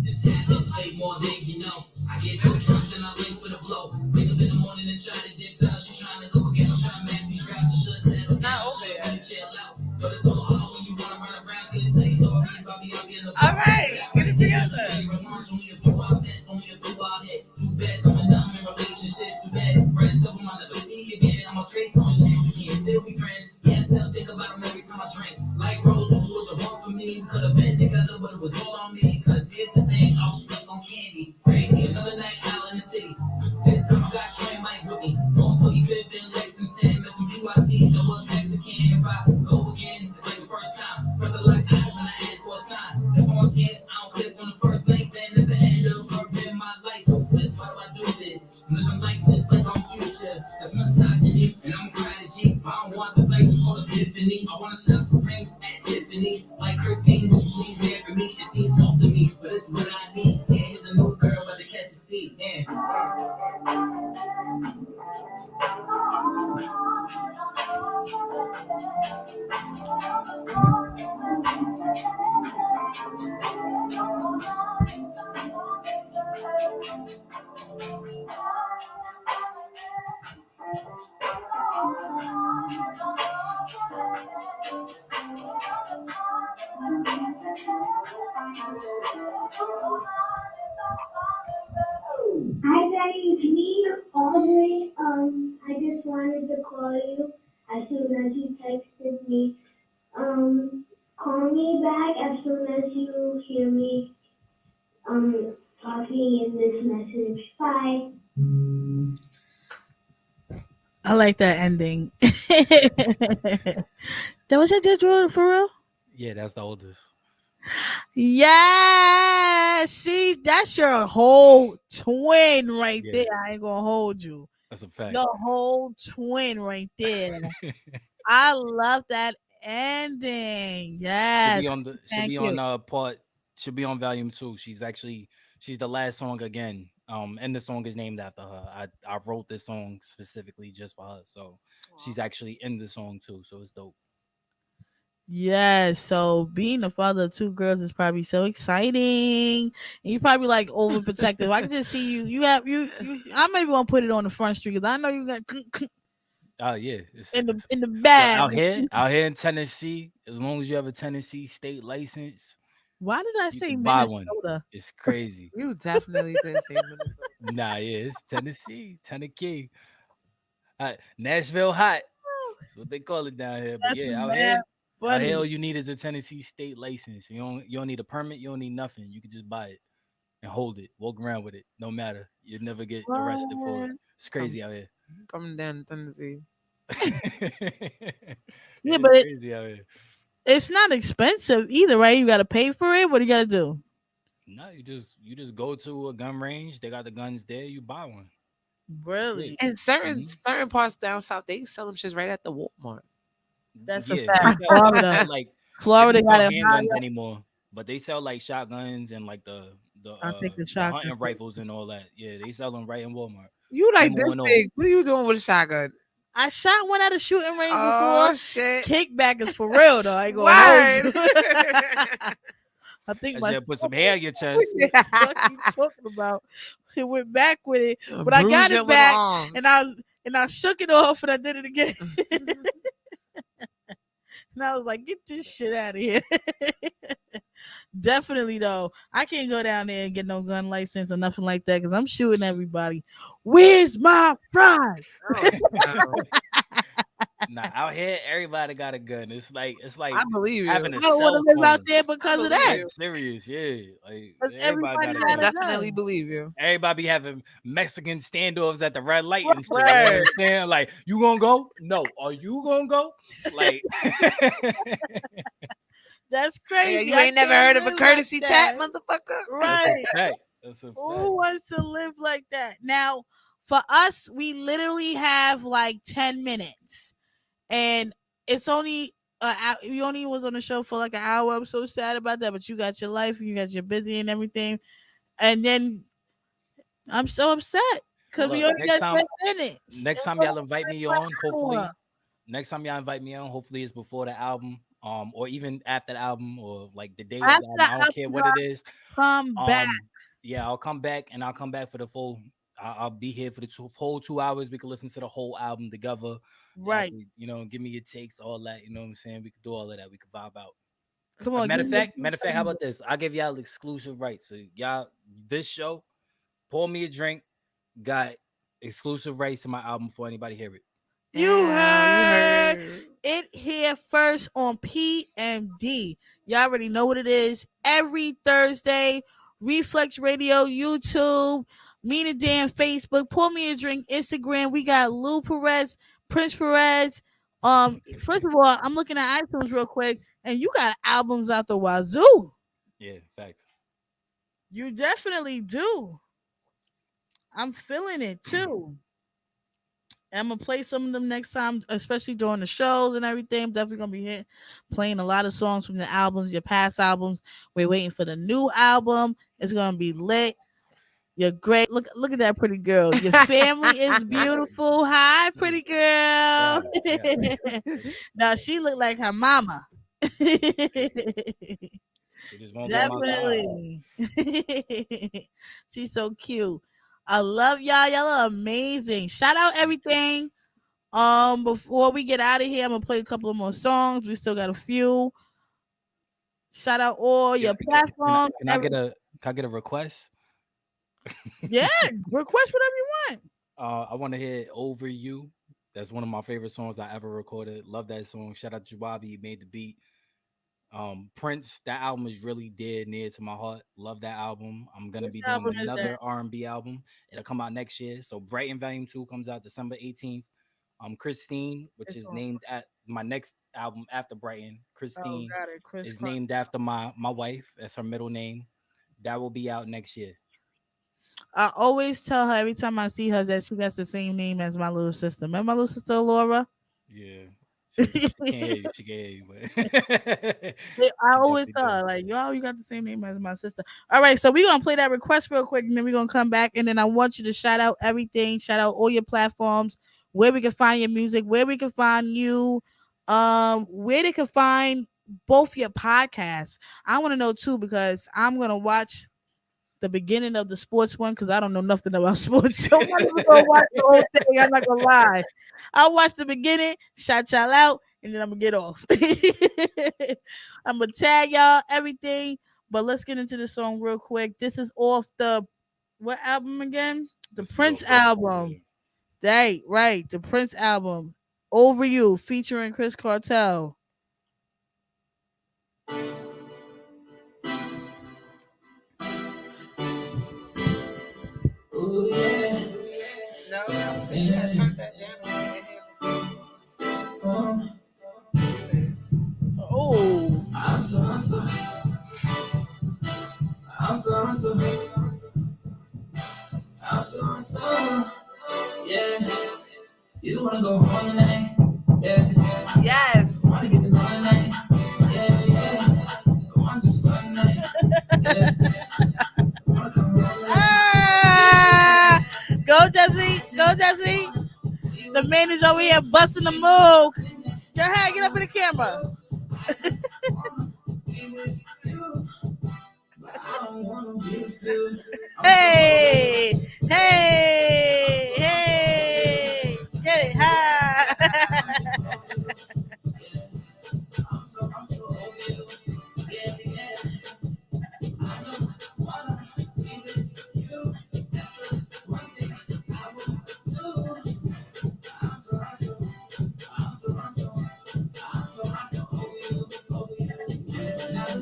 It's happening way more than you know. I get to the front, then I wait for the blow. Wake up in the morning and try to dip out. She trying to go again. I'm trying to match these raps. I should have said, it's not over yet. Chill out. But it's all hard when you wanna run around. Couldn't take stories about me out getting the All right, get it together. only a few out pissed, only a few out hit. Too bad, some of them in relationships. Too bad, friends of them I'll never see again. I'm a trace on shit. We can't still be friends. Yeah, I still think about them every time I drink. Like Rose, who was the one for me. We could have been together, but it was all on me. Cause here's the thing, I was stuck on candy. Crazy, another night out in the city. This time I got Trey Mike with me. Going 45th and Lexington. Met some QITs that was Mexican. If I go again, it's like the first time. First I like eyes when I ask for a sign. If I'm a chance, I don't click on the first link. Then it's the end of her in my life. Why do I do this? Living life just like I'm future. That's misogyny, and I'm a prodigy. I don't want this life to call epiphany. I want to shop for rings at Tiffany's. Like Christine, would you please marry me? It seems soft to me, but it's what I need. Yeah, here's a new girl, about to catch a seat. Yeah. Hi Daddy, it's me, Audrey. I just wanted to call you as soon as you texted me. Call me back as soon as you hear me talking in this message. Bye. I like that ending. That was your judge for real? Yeah, that's the oldest. Yeah. See, that's your whole twin right Yeah, there. I ain't gonna hold you. that's a fact. The whole twin right there. I love that ending. Should Yes. be on the should Thank be on you. part should be on volume 2. She's the last song again. And the song is named after her. I wrote this song specifically just for her. So she's actually in the song too. So it's dope. Yes. So being the father of two girls is probably so exciting. And you probably like overprotective. I can just see you. You have you I maybe want to put it on the front street because I know you got Oh yeah. in the So bag. out here in Tennessee, as long as you have a Tennessee state license, Why did I you say can buy one. Minnesota? It's crazy. You definitely did say Minnesota. Nah, yeah, it's Tennessee, Tennessee. Nashville hot. That's what they call it down here. But That's yeah, mad out here, funny. all you need is a Tennessee state license. You don't need a permit. You don't need nothing. You can just buy it and hold it, walk around with it. No matter. You'll never get arrested for it. What? It's crazy out here. Coming down to Tennessee. Yeah, It's but crazy out here. it's not expensive either, right? You got to pay for it. What do you got to do? No, you just go to a gun range. They got the guns there. You buy one. Really? And certain Mhm. certain parts down south, they sell them shits right at the Walmart. That's a Yeah, fact. they Florida. sell like they Florida don't got sell it. handguns anymore, but they sell like shotguns and like the I think the the shotgun. hunting rifles and all that. Yeah, they sell them right in Walmart. You like Number this one off. big? What are you doing with a shotgun? I shot one at a shooting range Oh before. shit! Kickback is for real though. I ain't gonna Word. hold you. I think I my should put some hair on your chest. what you talking about? It went back with it, but I Bruise got your it little back, arms. and I shook it off, and I did it again. And I was like, get this shit out of here. Definitely though, I can't go down there and get no gun license or nothing like that because I'm shooting everybody. Where's my fries? Oh, wow. Nah, out here, everybody got a gun. It's like I believe having you. a I don't want cell to live out phone. there I because of believe that. Like you. serious, yeah. Like 'Cause everybody got everybody a I got a gun. definitely gun. believe you. Everybody be having Mexican standoffs at the red light and shit. You know what Right. I'm saying? Like, you gonna go? No. Are you gonna go? Like, That's Yeah, crazy. you I ain't never can't heard of a live like courtesy tap, that. motherfucker? that's a Right. fact. That's a fact. Who wants to live like that? Now, for us, we literally have like 10 minutes. And it's only you only was on the show for like an hour. I'm so sad about that, but you got your life and you got your busy and everything. And then I'm so upset because we Look, only got 10 minutes. next It's time only y'all invite me been on, an hour. next time y'all invite me on, hopefully it's before the album, or even after the album, or like the day of After the album. the I don't care album what it drop, is. come back. Yeah, I'll come back and I'll come back for the full. I'll be here for the whole 2 hours. We can listen to the whole album together. Right. You know, give me your takes, all that. You know what I'm saying? We could do all of that. We could vibe out. Come on. Give me Matter of fact, how about this? I'll give y'all exclusive rights. So y'all, this show, pour me a drink, got exclusive rights to my album before anybody hear it. You Damn, you heard heard. it here first on PMD. Y'all already know what it is. Every Thursday, Reflex Radio, YouTube, Mina Dan, Facebook, Pour Me a Drink, Instagram. We got Lou Perez, Prince Perez. First of all, I'm looking at iTunes real quick, and you got albums out the wazoo. Yeah, facts. You definitely do. I'm feeling it too. I'm gonna play some of them next time, especially during the shows and everything. I'm definitely gonna be here playing a lot of songs from the albums, your past albums. We're waiting for the new album. It's gonna be lit. You're great. Look at that pretty girl. Your family is beautiful. Hi, pretty girl. God. Now she looked like her mama. They just won't be on my side. Definitely. She's so cute. I love y'all. Y'all are amazing. Shout out everything. Before we get out of here, I'm gonna play a couple of more songs. We still got a few. Shout out all your platforms. Can I get a request? Yeah, request whatever you want. I want to hear "Over You." That's one of my favorite songs I ever recorded. Love that song. Shout out to Bobby, he made the beat. Prince, that album is really dear near to my heart. Love that album. I'm gonna Which be doing album is another that? R&B album. It'll come out next year. So Brighton Volume 2 comes out December 18th. Christine, which It's is on. named at my next album after Brighton. Oh, Christine got it. Chris is Clark. named after my wife. That's her middle name. That will be out next year. I always tell her every time I see her that she got the same name as my little sister. Remember my little sister Laura? Yeah. She can't hear you. She can't hear you, but I she always definitely tell her, does. like, yo, you got the same name as my sister. All right, so we're gonna play that request real quick, and then we're gonna come back, and then I want you to shout out everything, shout out all your platforms, where we can find your music, where we can find you, where they can find both your podcasts. I want to know too, because I'm gonna watch the beginning of the sports one because I don't know nothing about sports. So I'm not even gonna watch the whole thing. I'm not gonna lie. I'll watch the beginning, shout y'all out, and then I'm gonna get off. I'm gonna tag y'all everything, but let's get into the song real quick. This is off the what album again? The This is Prince off album. Right, the Prince album. Over You featuring Chris Cartel. Ooh, yeah. No, I'm saying I turned that down. Oh, Yeah. You wanna go home tonight? Yeah. Yes. Wanna get it on tonight? Yeah. I wanna do something tonight. Yeah. Wanna come home tonight? Go Desi, go Desi. The man is over here busting the move. Go ahead, get up in the camera. Be with you, but I don't wanna be with you. Hey, get it high.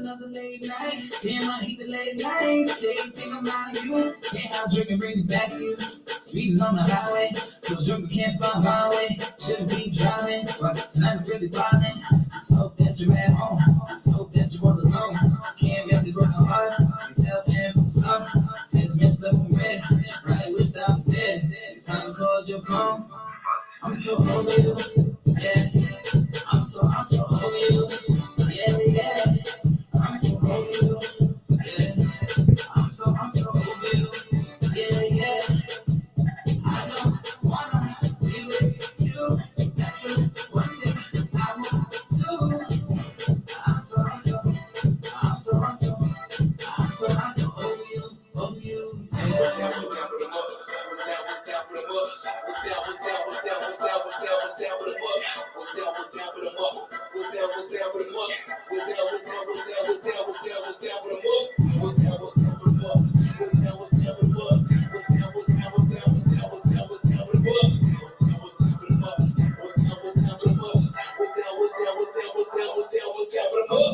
another late night. Damn, I hate the late nights. Say you think I'm out of you. Can't how drinking brings it back to you. Speeding on the highway, so drunk I can't find my way. Shouldn't be driving, but tonight I'm really vibing. Just hope that you're at home. Just hope that you're all alone. Can't really work hard. You tell me from top. Tears messed up and red. Probably wish that I was dead. It's time to call your phone. I'm so over you. Yeah. I'm so over you. Yeah, yeah. I'm so over you. Yeah. I'm so over you. Yeah, yeah. I don't wanna be with you. That's the one thing I won't do. I'm so over you. Yeah. I'm so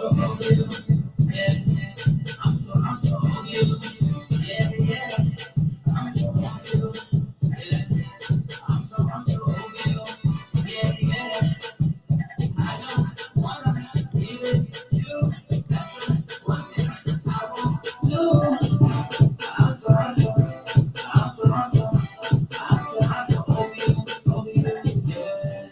over you. Yeah. I'm so over you. Yeah, yeah. I'm so over you. Yeah. I'm so over you. Yeah, yeah. I don't wanna be with you. That's the one thing I won't do. I'm so over you, yeah.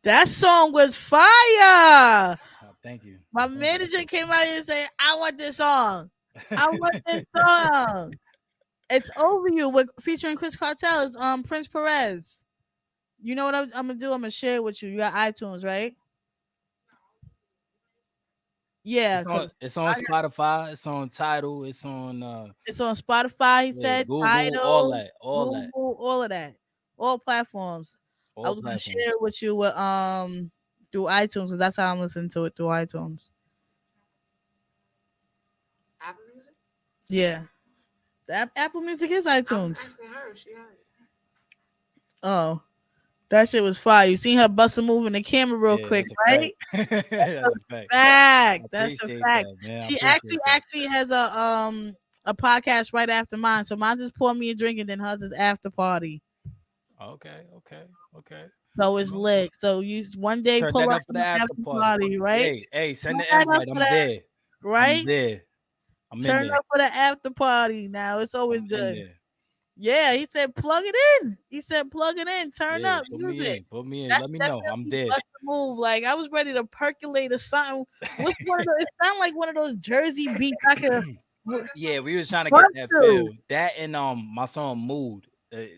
That song was fire. Thank you. My Thank you. manager came out here and said, "I want this song. I want this song." It's over you with featuring Chris Cartel. It's Prince Perez. You know what I'm gonna do? I'm gonna share it with you. You got iTunes, right? Yeah, cause It's on Spotify, it's on Tidal, it's on it's on Spotify. He yeah, said Google, all Tidal, that, all that, Google, all of that, all platforms. I all was gonna share platforms. it with you with through iTunes because that's how I'm listening to it through iTunes. Apple Music? Yeah, the Apple Music is I'm iTunes. asking her if she had it. Oh, that shit was fire. You seen her bust a move in the camera real Yeah, quick, that's a right? fact. That's a fact. I Fact. That's a appreciate fact. that, man. I She appreciate that. actually has a podcast right after mine. So mine just pour me a drink and then hers is after party. Okay, okay, okay. So You it's know, lit. So you one day turn pull that up up for to the the after after party. party, right? Hey, send Turn the that up invite. for I'm that, there. I'm right? there. I'm in Turn there. up for the after party. Now it's always I'm in good. there. Yeah, he said plug it in. He said plug it in. Turn Yeah, up, put use me it. in. Put me in. That's Let me know. I'm definitely there. bust a move. Like I was ready to percolate or something. What's one of those? It sounded like one of those Jersey beats I could Yeah, we was trying to get run that feel. to. That and my song Mood.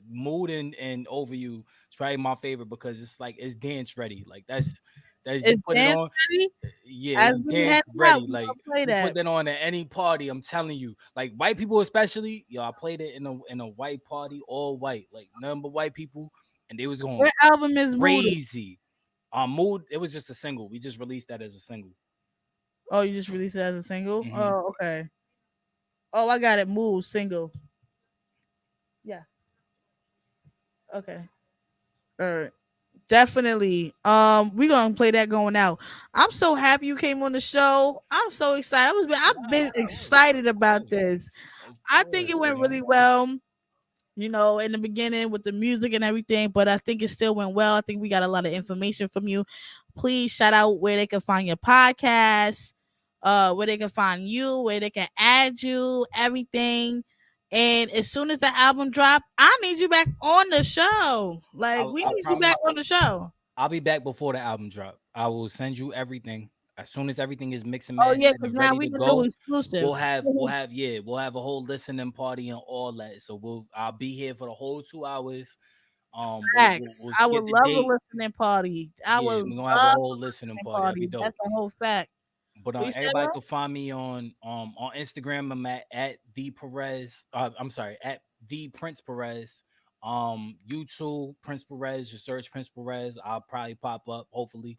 Mood and Over You is probably my favorite because it's like it's dance ready. Like that's you Is put it dance on. ready? Yeah, As it's we dance head out, ready. we Like gonna play you put that. that on at any party. I'm telling you, like white people especially. Yo, I played it in a white party, all white, like none but white people, and they was going What album is Mood? crazy. Mood. It was just a single. We just released that as a single. Oh, you just released it as a single? Hmm. Oh, okay. Oh, I got it. Mood single. Yeah. Okay. All right. Definitely. We're gonna play that going out. I'm so happy you came on the show. I'm so excited. I've been excited about this. Of I think course, it you went know. really well. In the beginning with the music and everything, but I think it still went well. I think we got a lot of information from you. Please shout out where they can find your podcast, where they can find you, where they can add you, everything. And as soon as the album drop, I need you back on the show. Like we I need you back promise. on the show. I'll be back before the album drop. I will send you everything as soon as everything is mixed and Oh yeah, mastered because and now ready we to can do go. exclusives. We'll have a whole listening party and all that. So I'll be here for the whole 2 hours. Facts. We'll I get would the love a date. listening party. I Yeah, would we're gonna have a love a whole listening listening party. That'd be party. dope. That's a whole fact. But We said everybody what? can find me on Instagram. I'm at the Perez. I'm sorry, at the Prince Perez. YouTube Prince Perez. Just search Prince Perez. I'll probably pop up. Hopefully.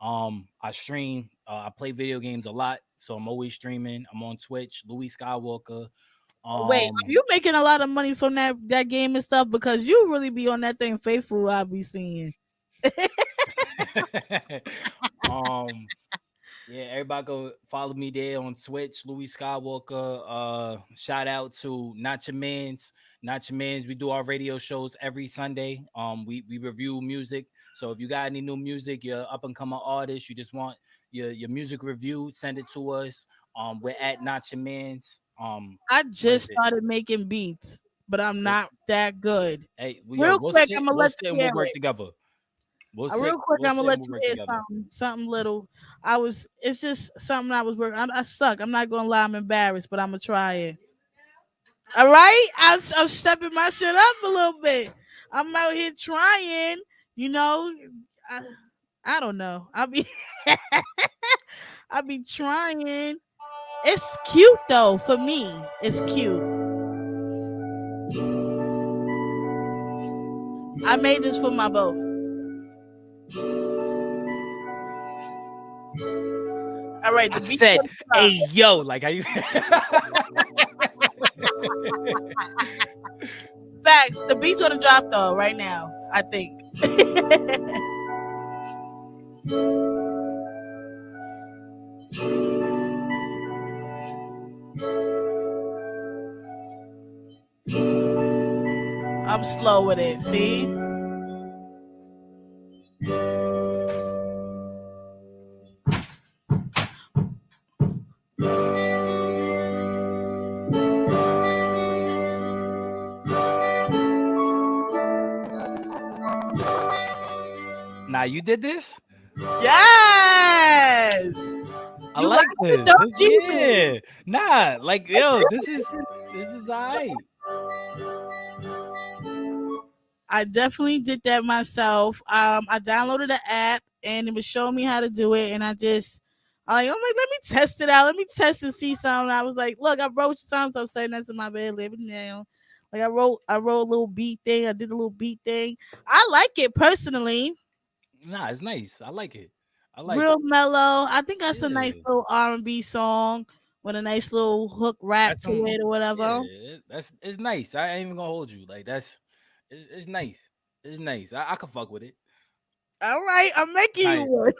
I stream. I play video games a lot, so I'm always streaming. I'm on Twitch. Louis Skywalker. Wait, are Um, you making a lot of money from that game and stuff? Because you really be on that thing faithful. I be seeing. um, Yeah, everybody go follow me there on Twitch, Louis Skywalker. Shout out to Not Your Mans. Not Your Mans. We do our radio shows every Sunday. We review music. So if you got any new music, you're up and coming artist, you just want your music reviewed, send it to us. We're at Not Your Mans. I What is just it? started making beats, but I'm It- not that good. Hey, Real we'll quick, sit, I'm gonna we'll let sit and you we'll hear work it. together. Real quick, We'll I'm gonna sit and let we'll you work hear together. something little. I was. It's just something I was working. I suck. I'm not gonna lie. I'm embarrassed, but I'm gonna try it. All right, I'm stepping my shit up a little bit. I'm out here trying. You know, I, I don't know. I'll be I'll be trying. It's cute though for me. It's cute. I made this for my boat. All right, I the beat. said, hey yo, like how you Facts. The beat's gonna drop though right now. I think. I'm slow with it. See. Now you did this? Yes. I You like like it, this. This don't you? yeah. Nah, like yo, this is alright. I definitely did that myself. I downloaded the app and it was showing me how to do it, and I'm like, let me test it out. Let me test and see something. I was like, look, I wrote songs. I'm saying that's in my bed living now. Like I wrote a little beat thing. I did a little beat thing. I like it personally. Nah, it's nice. I like it. I like Real it. mellow. I think that's a nice Yeah. little R&B song with a nice little hook rap That's to some it or whatever. yeah, that's it's nice. I ain't even gonna hold you. Like it's nice. It's nice. I can fuck with it. All right, I'm making you Probably, one.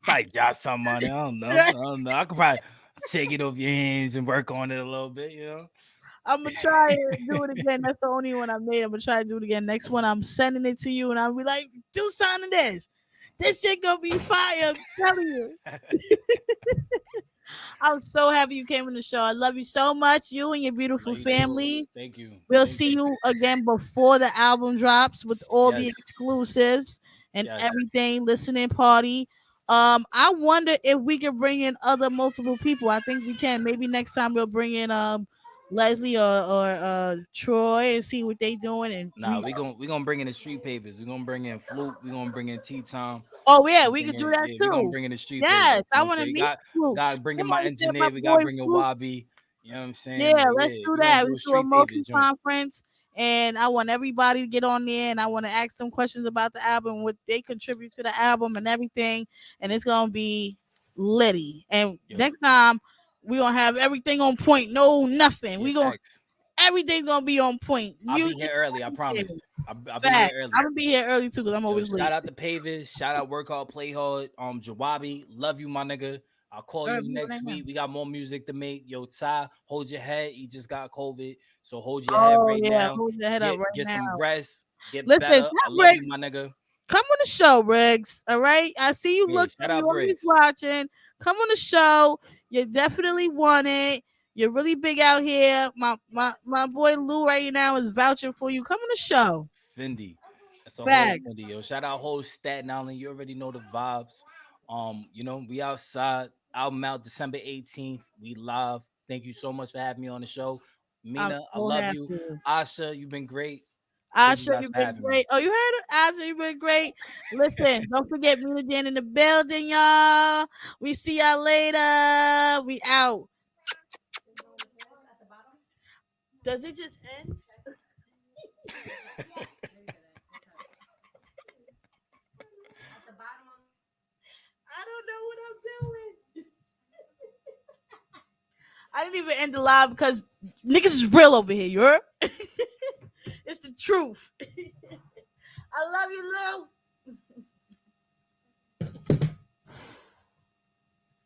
probably got some money. I don't know. I don't know. I could probably take it off your hands and work on it a little bit, you know. I'm gonna try and do it again. That's the only one I made. I'm gonna try to do it again. Next one, I'm sending it to you, and I'll be like, "Do something of this. This shit gonna be fire." I'm telling you. I'm so happy you came on the show. I love you so much. You and your beautiful Love you too. family. Thank you. We'll Thank see you. you again before the album drops with all the Yes. exclusives and Yes. everything. Listening party. I wonder if we can bring in other multiple people. I think we can. Maybe next time we'll bring in Leslie or Troy and see what they doing. And Nah, we gonna bring in the street papers. We're gonna bring in Flute. We're gonna bring in Tea Time. oh yeah, We we could bring do in that yeah, we're gonna too. bring in the street papers. Yes, You know I what I'm want to saying? meet you. Got bring Come in my on, share my engineer. We gotta boy bring in Fruit. Wabi. You know what I'm saying? Yeah, But let's yeah, do we're gonna that. do a Let's do a street papers joint. multi-conference, and I want everybody to get on there, and I want to ask them questions about the album, what they contribute to the album, and everything. And it's gonna be litty. And Yo, next time we gonna have everything on point. No, nothing. yeah, We gonna facts. everything's gonna be on point. I'll be Music, here early. I everything. promise. I'll be here Fact. I'm early. gonna be here early too, cause I'm Yo, always late. shout out to Pavers. Shout out Work Hard, Play Hard. Jawabi, love you, my nigga. I'll call All right, you we next right now. week. We got more music to make. Yo, Ty, hold your head. You just got COVID, so hold your head Oh right yeah, now. hold your head up right Get now. some rest. Get Listen, better. I that love you, Briggs, my nigga. come on the show, Riggs. All right. I see you Yeah, looking, shout you out always Briggs. watching. Come on the show. You definitely want it. You're really big out here. My boy Lou right now is vouching for you. Come on the show. Fendi. That's a whole Fendi. Facts. Yo, shout out whole Staten Island. You already know the vibes. We outside. Album out December 18th. We live. Thank you so much for having me on the show. I'm Mina, I so love you. happy. Asha, you've been great. Thank you Asha, guys you've for been having me. great. Oh, you heard it? Asha, you've been great. Listen, don't forget me again in the building, y'all. We see y'all later. We out. Does it just end? I don't know what I'm doing. I didn't even end the live because niggas is real over here. You heard? It's the truth. I love you, Lou.